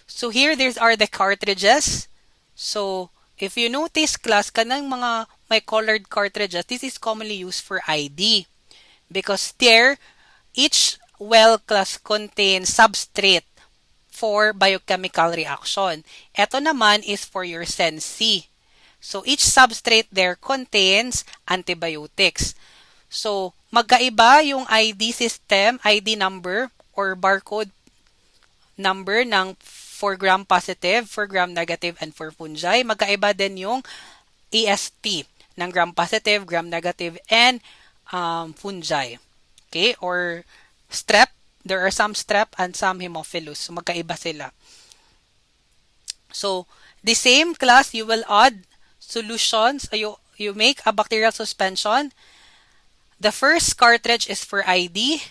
So, here, these are the cartridges. So, if you notice class, kanang mga may colored cartridges, this is commonly used for ID. Because there, each well class contains substrate for biochemical reaction. Ito naman is for your Sensi. So, each substrate there contains antibiotics. So, magkaiba yung ID system, ID number, or barcode number ng 4 gram positive, 4 gram negative, and for fungi. Magkaiba din yung EST ng gram positive, gram negative, and fungi. Okay? Or strep. There are some strep and some Haemophilus. So, magkaiba sila. So, the same class, you will add solutions. You make a bacterial suspension. The first cartridge is for ID.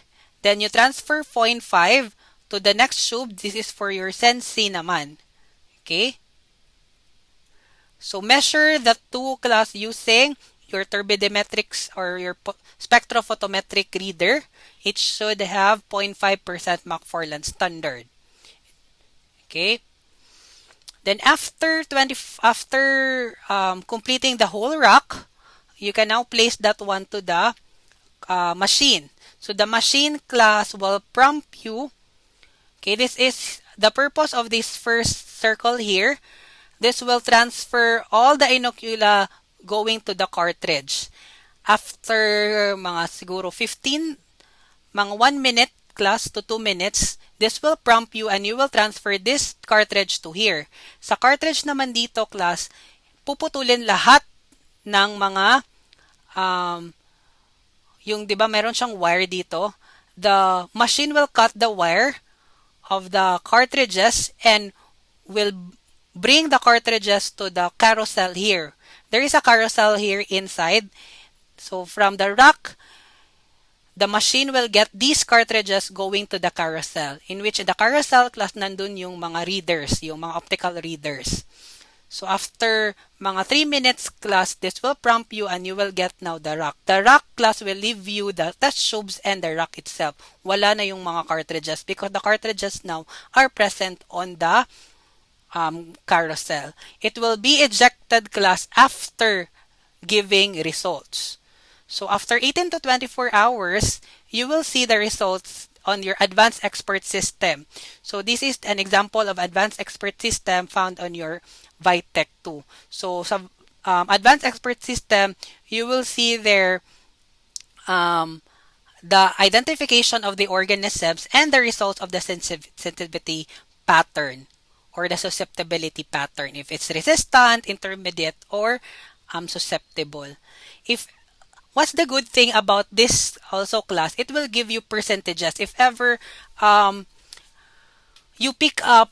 Then, you transfer 0.5 to the next tube. This is for your Sensi naman. Okay? So, measure the two class using your turbidimetrics or your spectrophotometric reader. It should have 0.5% McFarland standard. Okay? Then after completing the whole rack, you can now place that one to the machine. So the machine class will prompt you. Okay, this is the purpose of this first circle here. This will transfer all the inocula going to the cartridge. After mga siguro 1 minute class to 2 minutes, this will prompt you and you will transfer this cartridge to here. Sa cartridge naman dito class, puputulin lahat ng mga yung 'di ba meron siyang wire dito. The machine will cut the wire of the cartridges and will bring the cartridges to the carousel here. There is a carousel here inside. So from the rack, the machine will get these cartridges going to the carousel, in which the carousel class nandun yung mga readers, yung mga optical readers. So after mga 3 minutes class, this will prompt you and you will get now the rack. The rack class will leave you the test tubes and the rack itself. Wala na yung mga cartridges because the cartridges now are present on the carousel. It will be ejected class after giving results. So after 18 to 24 hours, you will see the results on your advanced expert system. So this is an example of advanced expert system found on your Vitech 2. So sa advanced expert system, you will see there the identification of the organisms and the results of the sensitivity pattern or the susceptibility pattern, if it's resistant, intermediate, or susceptible. If what's the good thing about this also class, it will give you percentages. If ever you pick up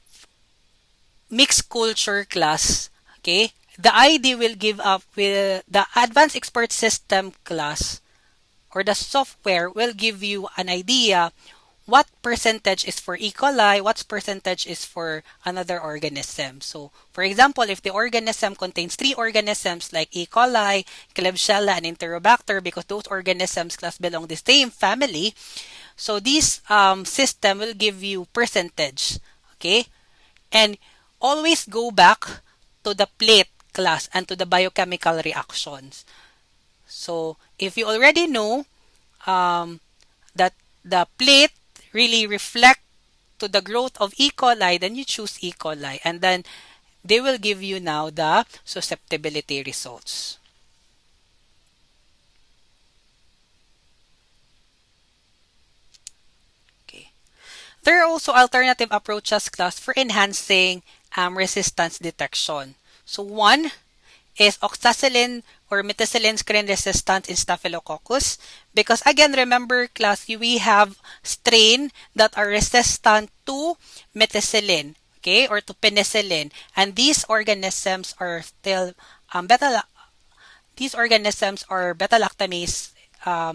mixed culture class, okay, the ID will give up with the advanced expert system class, or the software will give you an idea what percentage is for E. coli, what percentage is for another organism. So, for example, if the organism contains 3 organisms like E. coli, Klebsiella, and Enterobacter, because those organisms class belong the same family, so this system will give you percentage, okay? And always go back to the plate class and to the biochemical reactions. So, if you already know that the plate really reflect to the growth of E. coli, then you choose E. coli. And then they will give you now the susceptibility results. Okay. There are also alternative approaches class for enhancing resistance detection. So one is oxacillin or methicillin screen resistance in Staphylococcus. Because again, remember class, we have strain that are resistant to methicillin, okay, or to penicillin. And these organisms are still beta-lactamase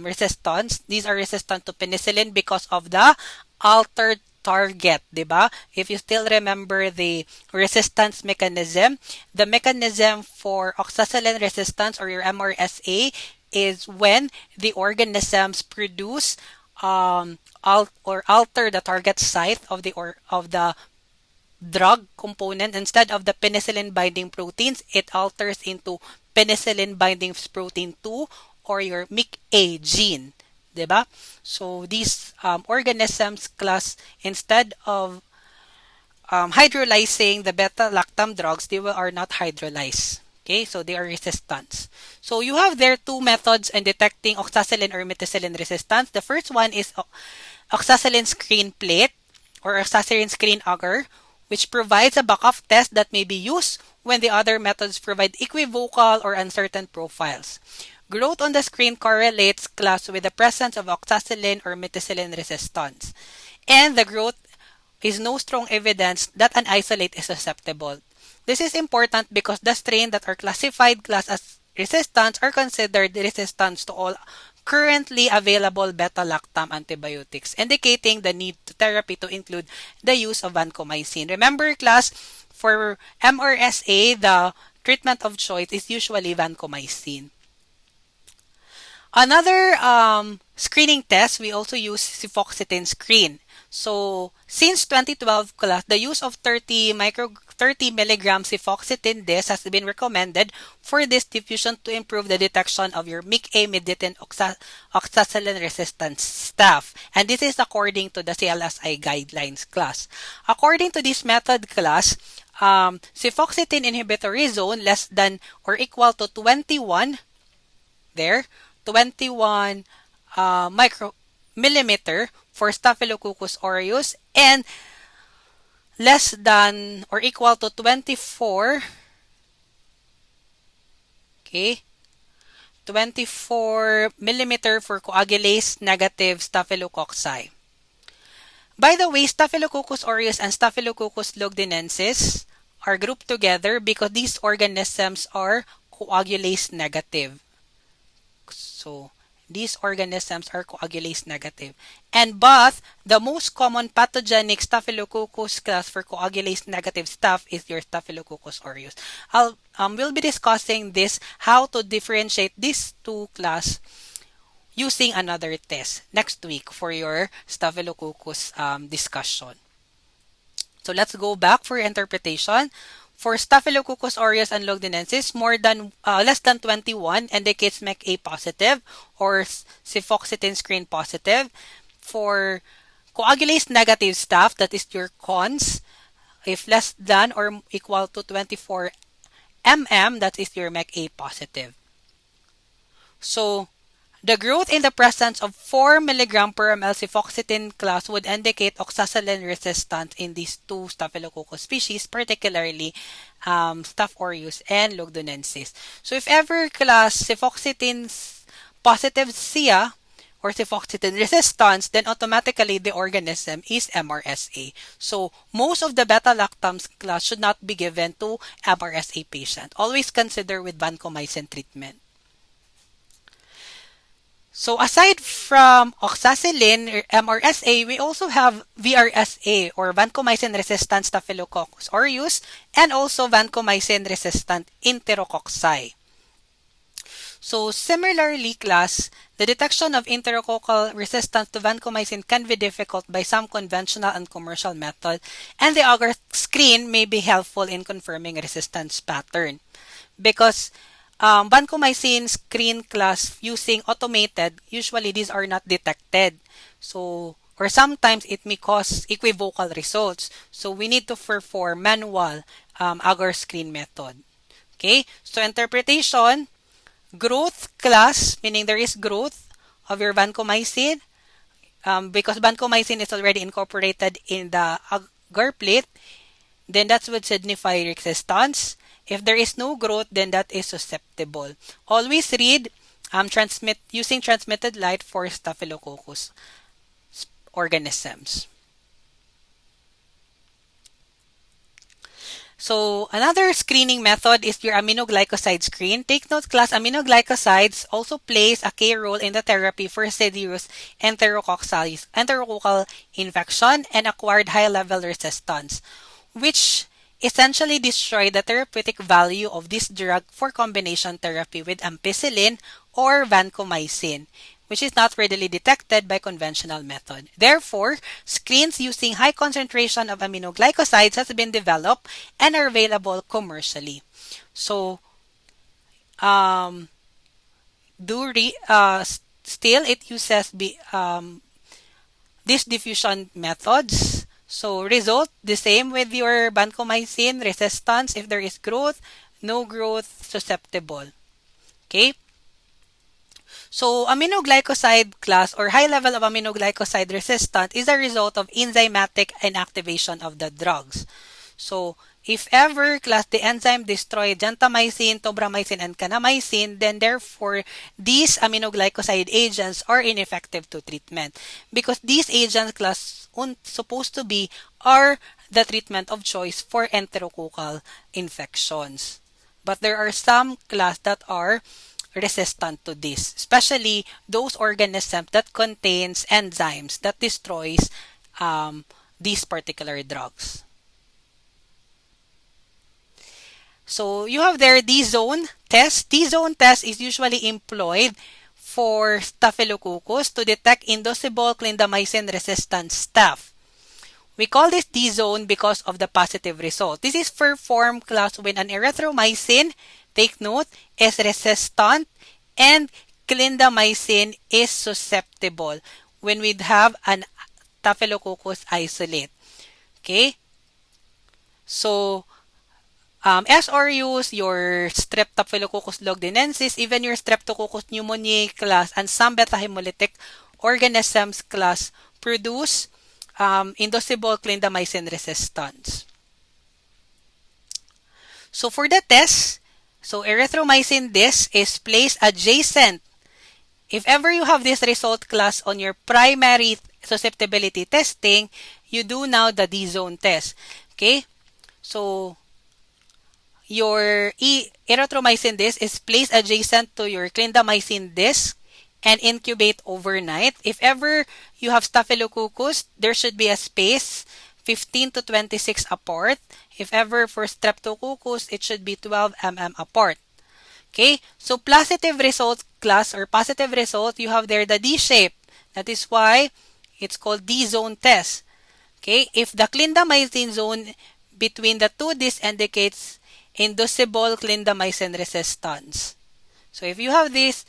resistance. These are resistant to penicillin because of the altered target, diba? If you still remember the resistance mechanism, the mechanism for oxacillin resistance or your MRSA is when the organisms produce or alter the target site of the drug component. Instead of the penicillin binding proteins, it alters into penicillin binding protein 2 or your MIC-A gene. Diba? So these organisms class, instead of hydrolyzing the beta-lactam drugs, they are not hydrolyzed. Okay, so they are resistant. So you have there 2 methods in detecting oxacillin or methicillin resistance. The first one is oxacillin screen plate or oxacillin screen agar, which provides a backup test that may be used when the other methods provide equivocal or uncertain profiles. Growth on the screen correlates class with the presence of oxacillin or methicillin resistance. And the growth is no strong evidence that an isolate is susceptible. This is important because the strains that are classified class as resistant are considered resistant to all currently available beta-lactam antibiotics, indicating the need to therapy to include the use of vancomycin. Remember class, for MRSA, the treatment of choice is usually vancomycin. Another screening test, we also use cefoxitin screen. So, since 2012 class, the use of 30 milligram cefoxitin disc has been recommended for this diffusion to improve the detection of your MIC-A mediated oxacillin resistant staph. And this is according to the CLSI guidelines class. According to this method class, cefoxitin inhibitory zone less than or equal to 21 micromillimeter for Staphylococcus aureus and less than or equal to 24 millimeter for coagulase negative staphylococci. By the way, Staphylococcus aureus and Staphylococcus lugdunensis are grouped together because these organisms are coagulase negative. So, these organisms are coagulase negative. And but the most common pathogenic Staphylococcus class for coagulase negative staph is your Staphylococcus aureus. We'll be discussing this, how to differentiate these 2 class using another test next week for your Staphylococcus discussion. So let's go back for interpretation. For Staphylococcus aureus and lugdunensis, less than 21 indicates MIC-A positive or cefoxitin screen positive. For Coagulase negative staph, that is your cons, if less than or equal to 24 mm, that is your MEC-A positive. So, the growth in the presence of 4 mg per ml cefoxitin class would indicate oxacillin resistance in these two Staphylococcus species, particularly Staph aureus and Lugdunensis. So if ever class cefoxitin positive SIA or cefoxitin resistance, then automatically the organism is MRSA. So most of the beta-lactams class should not be given to MRSA patient. Always consider with vancomycin treatment. So aside from oxacillin or MRSA, we also have VRSA or vancomycin-resistant Staphylococcus aureus and also vancomycin-resistant Enterococci. So similarly, class, the detection of enterococcal resistance to vancomycin can be difficult by some conventional and commercial method, and the Agar screen may be helpful in confirming resistance pattern. Because vancomycin screen class using automated, usually these are not detected. So, or sometimes it may cause equivocal results. So, we need to perform manual Agar screen method. Okay, so interpretation, growth class, meaning there is growth of your vancomycin, because vancomycin is already incorporated in the Agar plate, then that would signify resistance. If there is no growth, then that is susceptible. Always read using transmitted light for Staphylococcus organisms. So another screening method is your aminoglycoside screen. Take note, class, aminoglycosides also plays a key role in the therapy for serious enterococcal infection and acquired high-level resistance, which essentially destroy the therapeutic value of this drug for combination therapy with ampicillin or vancomycin, which is not readily detected by conventional method. Therefore, screens using high concentration of aminoglycosides has been developed and are available commercially. So, still it uses these diffusion methods. So, result the same with your vancomycin resistance. If there is growth, no growth, susceptible. Okay? So, aminoglycoside class or high level of aminoglycoside resistant is a result of enzymatic inactivation of the drugs. So, if ever class the enzyme destroy gentamicin, tobramycin, and kanamycin, then therefore these aminoglycoside agents are ineffective to treatment because these agents class supposed to be are the treatment of choice for enterococcal infections. But there are some class that are resistant to this, especially those organisms that contains enzymes that destroys these particular drugs. So you have there D-zone test. D-zone test is usually employed for Staphylococcus to detect inducible clindamycin-resistant staph. We call this D-zone because of the positive result. This is performed class when an erythromycin, take note, is resistant and clindamycin is susceptible when we have an Staphylococcus isolate. Okay? So, S. aureus, your Staphylococcus lugdunensis, even your Streptococcus pneumoniae class, and some beta-hemolytic organisms class produce inducible clindamycin resistance. So for the test, so erythromycin this is placed adjacent. If ever you have this result class on your primary susceptibility testing, you do now the D-zone test. Okay? So your erythromycin disc is placed adjacent to your clindamycin disc and incubate overnight. If ever you have Staphylococcus, there should be a space 15 to 26 apart. If ever for Streptococcus, it should be 12 mm apart. Okay, so positive result class or positive result, you have there the D shape. That is why it's called D-zone test. Okay, if the clindamycin zone between the two discs indicates inducible clindamycin resistance. So if you have this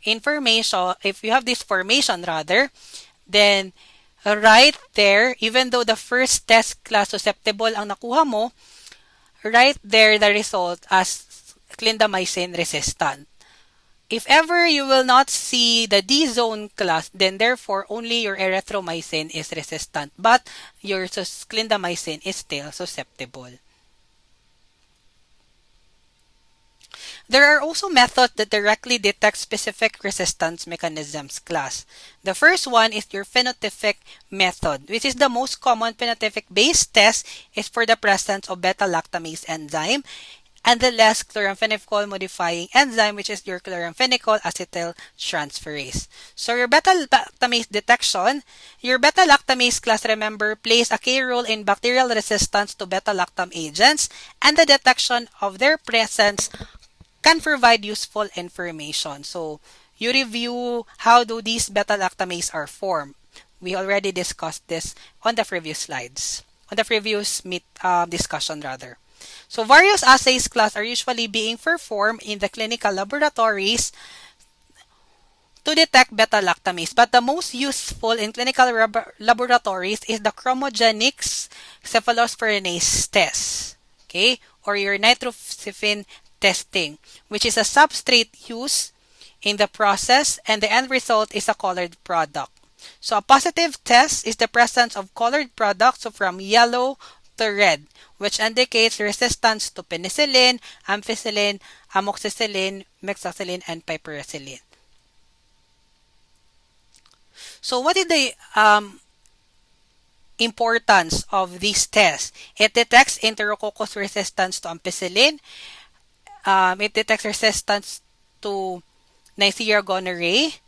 information, if you have this formation rather, then right there, even though the first test class susceptible ang nakuha mo, right there the result as clindamycin resistant. If ever you will not see the D zone class, then therefore only your erythromycin is resistant, but your clindamycin is still susceptible. There are also methods that directly detect specific resistance mechanisms class. The first one is your phenotypic method, which is the most common phenotypic-based test is for the presence of beta-lactamase enzyme and the less chloramphenicol modifying enzyme, which is your chloramphenicol acetyltransferase. So your beta-lactamase detection, your beta-lactamase class, remember, plays a key role in bacterial resistance to beta-lactam agents, and the detection of their presence can provide useful information. So you review how do these beta-lactamase are formed. We already discussed this on the previous slides, on the previous discussion rather. So various assays class are usually being performed in the clinical laboratories to detect beta-lactamase, but the most useful in clinical laboratories is the chromogenics cephalosporinase test, okay, or your nitrofurantoin testing, which is a substrate used in the process, and the end result is a colored product. So a positive test is the presence of colored products, so from yellow to red, which indicates resistance to penicillin, ampicillin, amoxicillin, metaxillin, and piperacillin. So what is the importance of these tests? It detects Enterococcus resistance to ampicillin. It detects resistance to Neisseria gonorrhoeae,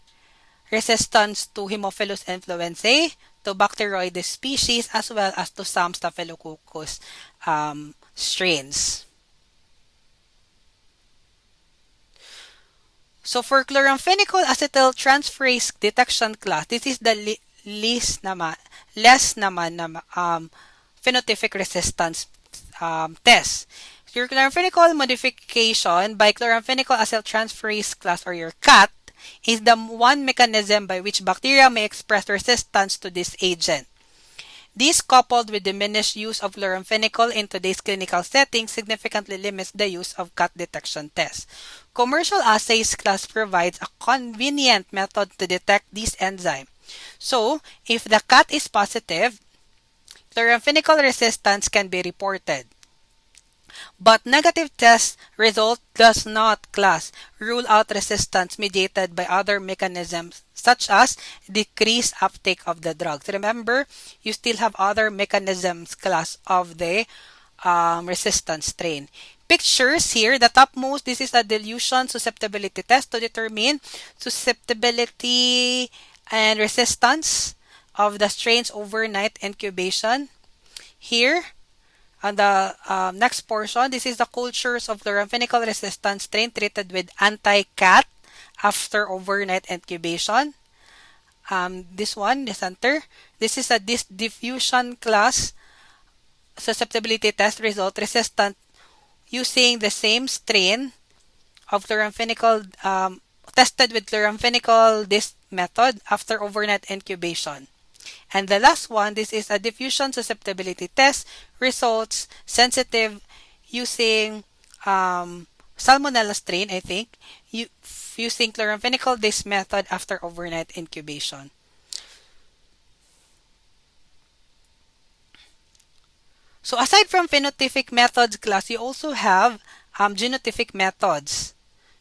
resistance to Haemophilus influenzae, to Bacteroides species, as well as to some Staphylococcus strains. So for chloramphenicol acetyltransferase detection class, this is the less naman phenotypic resistance test. Your chloramphenicol modification by chloramphenicol acetyltransferase class, or your CAT, is the one mechanism by which bacteria may express resistance to this agent. This, coupled with diminished use of chloramphenicol in today's clinical setting, significantly limits the use of CAT detection tests. Commercial assays class provides a convenient method to detect this enzyme. So, if the CAT is positive, chloramphenicol resistance can be reported. But negative test result does not class rule out resistance mediated by other mechanisms such as decreased uptake of the drugs. Remember, you still have other mechanisms class of the resistance strain. Pictures here, the topmost, this is a dilution susceptibility test to determine susceptibility and resistance of the strains overnight incubation. Here, on the next portion, this is the cultures of chloramphenicol resistant strain treated with anti-CAT after overnight incubation. This one, the center, this is a diffusion class susceptibility test result resistant using the same strain of chloramphenicol tested with chloramphenicol this method after overnight incubation. And the last one, this is a diffusion susceptibility test results sensitive using Salmonella strain, I think, using chloramphenicol this method after overnight incubation. So aside from phenotypic methods class, you also have genotypic methods.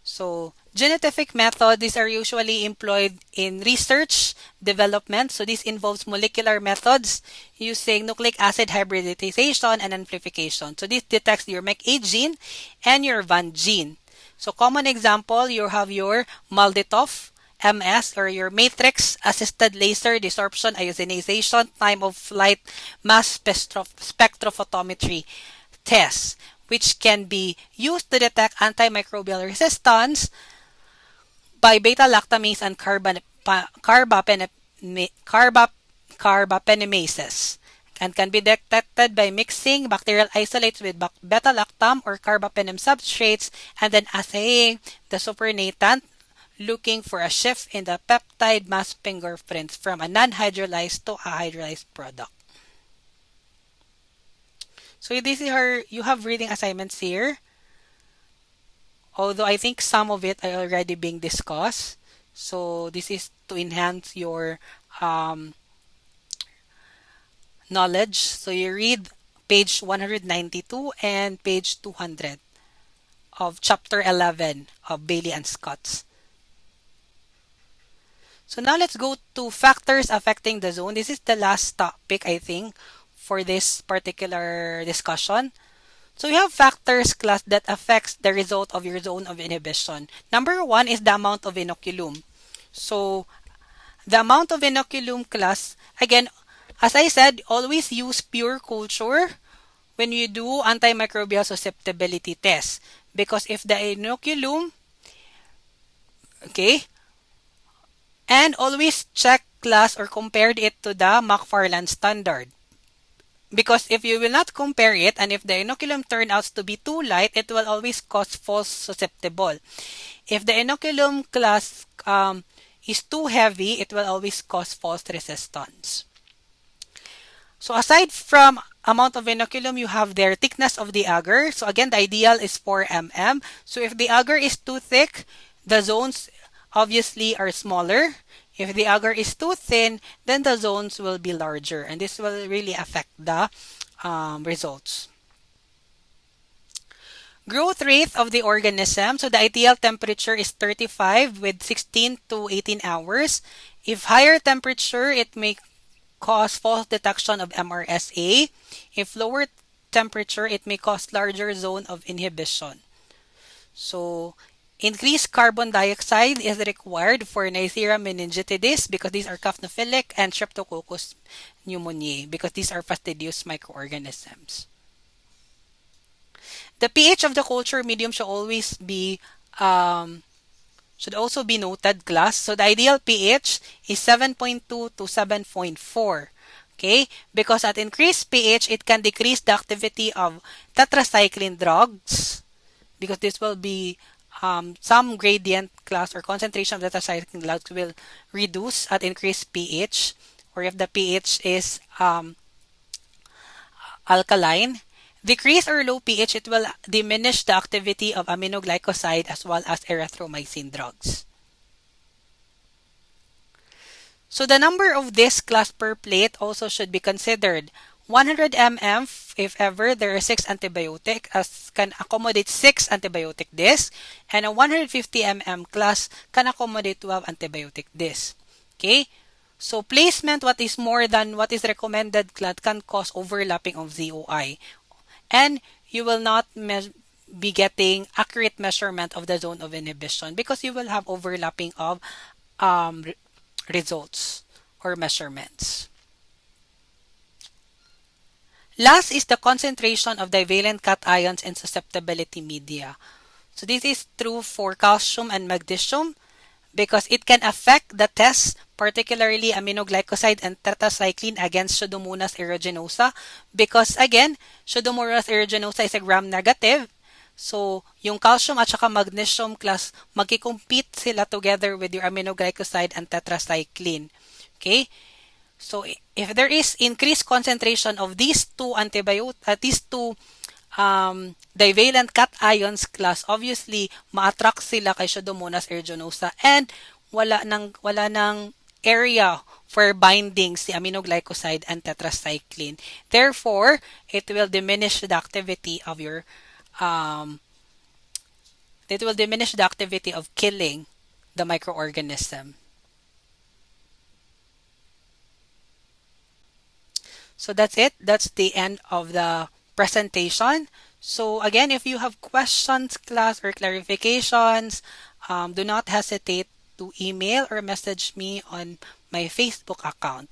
So genotypic methods, these are usually employed in research development. So this involves molecular methods using nucleic acid hybridization and amplification. So this detects your MEK-A gene and your VAN gene. So common example, you have your MALDI-TOF, MS, or your matrix assisted laser desorption ionization time of flight mass spectrophotometry tests, which can be used to detect antimicrobial resistance by beta-lactamase and carbaphenemases, and can be detected by mixing bacterial isolates with beta-lactam or carbapenem substrates and then assaying the supernatant looking for a shift in the peptide mass fingerprints from a non-hydrolyzed to a hydrolyzed product. So this is you have reading assignments here. Although I think some of it are already being discussed. So this is to enhance your knowledge. So you read page 192 and page 200 of chapter 11 of Bailey and Scott's. So now let's go to factors affecting the zone. This is the last topic, I think, for this particular discussion. So we have factors class that affects the result of your zone of inhibition. Number one is the amount of inoculum. So the amount of inoculum class, again, as I said, always use pure culture when you do antimicrobial susceptibility test. Because if the inoculum, okay, and always check class or compared it to the McFarland standard. Because if you will not compare it, and if the inoculum turns out to be too light, it will always cause false susceptible. If the inoculum class is too heavy, it will always cause false resistance. So aside from amount of inoculum, you have their thickness of the agar. So again, the ideal is 4 mm. So if the agar is too thick, the zones obviously are smaller. If the agar is too thin, then the zones will be larger, and this will really affect the results. Growth rate of the organism. So the ideal temperature is 35 with 16 to 18 hours. If higher temperature, it may cause false detection of MRSA. If lower temperature, it may cause larger zone of inhibition. So increased carbon dioxide is required for Neisseria meningitidis because these are capnophilic, and Streptococcus pneumoniae because these are fastidious microorganisms. The pH of the culture medium should always be should also be noted, class. So the ideal pH is 7.2 to 7.4. Okay, because at increased pH, it can decrease the activity of tetracycline drugs because this will be some gradient class or concentration of tetracycline drugs will reduce at increased pH, or if the pH is alkaline. Decrease or low pH, it will diminish the activity of aminoglycoside as well as erythromycin drugs. So the number of this class per plate also should be considered. 100 mm if ever there are 6 antibiotic as can accommodate 6 antibiotic discs, and a 150 mm class can accommodate 12 antibiotic discs. Okay? So placement what is more than what is recommended class can cause overlapping of ZOI. And you will not be getting accurate measurement of the zone of inhibition because you will have overlapping of results or measurements. Last is the concentration of divalent cations in susceptibility media. So this is true for calcium and magnesium because it can affect the test, particularly aminoglycoside and tetracycline against Pseudomonas aeruginosa because again, Pseudomonas aeruginosa is a gram-negative. So, yung calcium at saka magnesium class, magki-compete sila together with your aminoglycoside and tetracycline. Okay? So, if there is increased concentration of these two divalent cations class, obviously, ma-attract sila kay Pseudomonas aeruginosa and wala nang area for binding si aminoglycoside and tetracycline. Therefore, it will diminish the activity of your killing the microorganism. So that's it. That's the end of the presentation. So again, if you have questions, class, or clarifications, do not hesitate to email or message me on my Facebook account.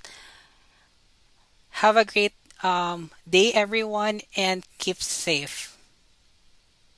Have a great day, everyone, and keep safe.